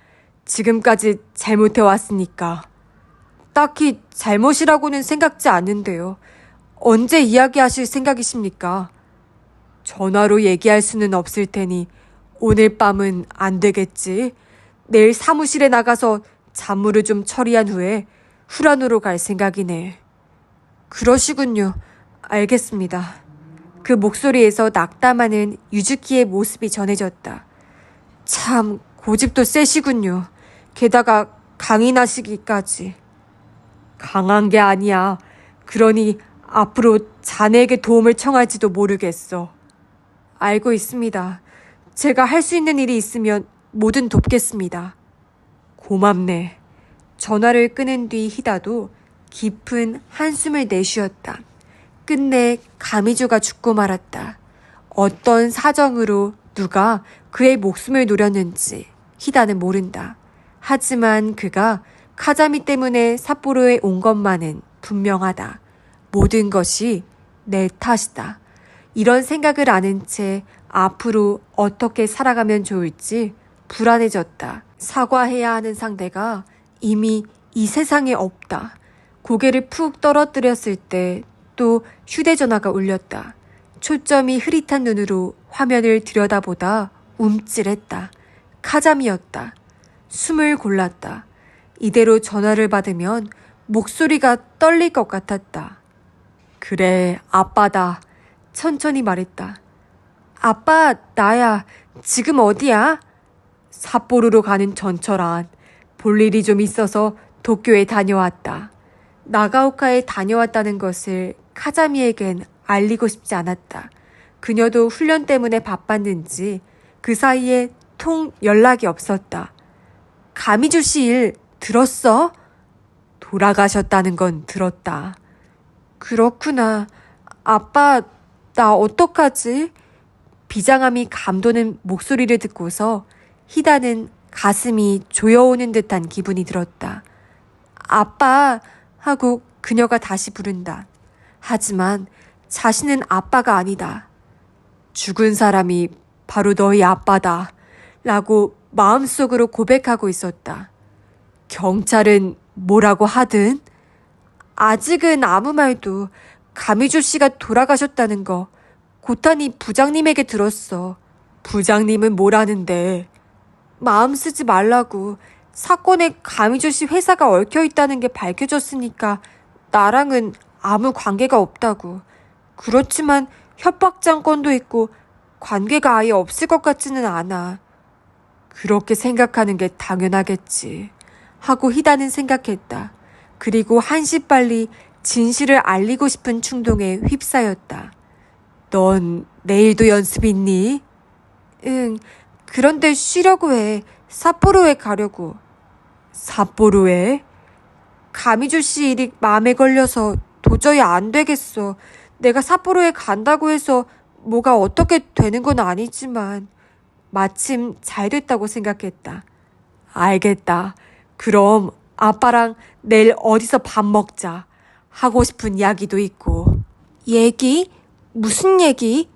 A: 지금까지 잘못해왔으니까. 딱히 잘못이라고는 생각지 않는데요. 언제 이야기하실 생각이십니까? 전화로 얘기할 수는 없을 테니 오늘 밤은 안 되겠지. 내일 사무실에 나가서 잡무를 좀 처리한 후에 후란으로 갈 생각이네. 그러시군요. 알겠습니다. 그 목소리에서 낙담하는 유즈키의 모습이 전해졌다. 참 고집도 세시군요. 게다가 강인하시기까지. 강한 게 아니야. 그러니 앞으로 자네에게 도움을 청할지도 모르겠어. 알고 있습니다. 제가 할 수 있는 일이 있으면 뭐든 돕겠습니다. 고맙네. 전화를 끊은 뒤 히다도 깊은 한숨을 내쉬었다. 끝내 가미조가 죽고 말았다. 어떤 사정으로 누가 그의 목숨을 노렸는지 히다는 모른다. 하지만 그가 카자미 때문에 삿포로에 온 것만은 분명하다. 모든 것이 내 탓이다. 이런 생각을 아는 채 앞으로 어떻게 살아가면 좋을지 불안해졌다. 사과해야 하는 상대가 이미 이 세상에 없다. 고개를 푹 떨어뜨렸을 때 또 휴대전화가 울렸다. 초점이 흐릿한 눈으로 화면을 들여다보다 움찔했다. 카잠이었다. 숨을 골랐다. 이대로 전화를 받으면 목소리가 떨릴 것 같았다. 그래, 아빠다. 천천히 말했다. 아빠, 나야. 지금 어디야? 삿포로로 가는 전철 안. 볼 일이 좀 있어서 도쿄에 다녀왔다. 나가오카에 다녀왔다는 것을 카자미에겐 알리고 싶지 않았다. 그녀도 훈련 때문에 바빴는지 그 사이에 통 연락이 없었다. 가미주 씨 일 들었어? 돌아가셨다는 건 들었다. 그렇구나. 아빠, 나 어떡하지? 비장함이 감도는 목소리를 듣고서 희다는 가슴이 조여오는 듯한 기분이 들었다. 아빠 하고 그녀가 다시 부른다. 하지만 자신은 아빠가 아니다. 죽은 사람이 바로 너희 아빠다. 라고 마음속으로 고백하고 있었다. 경찰은 뭐라고 하든 아직은 아무 말도. 가미주 씨가 돌아가셨다는 거 고타니 부장님에게 들었어. 부장님은 뭐라는데. 마음 쓰지 말라고. 사건에 가미주 씨 회사가 얽혀 있다는 게 밝혀졌으니까 나랑은 아무 관계가 없다고. 그렇지만 협박장권도 있고 관계가 아예 없을 것 같지는 않아. 그렇게 생각하는 게 당연하겠지. 하고 희다는 생각했다. 그리고 한시빨리 진실을 알리고 싶은 충동에 휩싸였다. 넌 내일도 연습 있니? 응, 그런데 쉬려고 해. 삿포로에 가려고. 삿포로에? 가미주 씨 일이 마음에 걸려서 도저히 안 되겠어. 내가 삿포로에 간다고 해서 뭐가 어떻게 되는 건 아니지만 마침 잘 됐다고 생각했다. 알겠다. 그럼 아빠랑 내일 어디서 밥 먹자. 하고 싶은 이야기도 있고. 얘기? 무슨 얘기?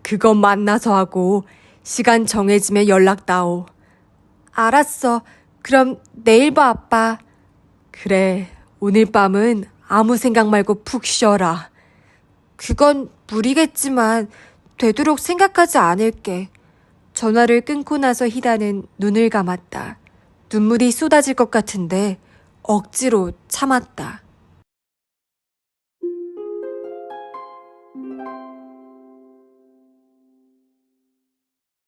A: 그건 만나서 하고 시간 정해지면 연락다오. 알았어. 그럼 내일 봐, 아빠. 그래, 오늘 밤은 아무 생각 말고 푹 쉬어라. 그건 무리겠지만 되도록 생각하지 않을게. 전화를 끊고 나서 희다는 눈을 감았다. 눈물이 쏟아질 것 같은데 억지로 참았다.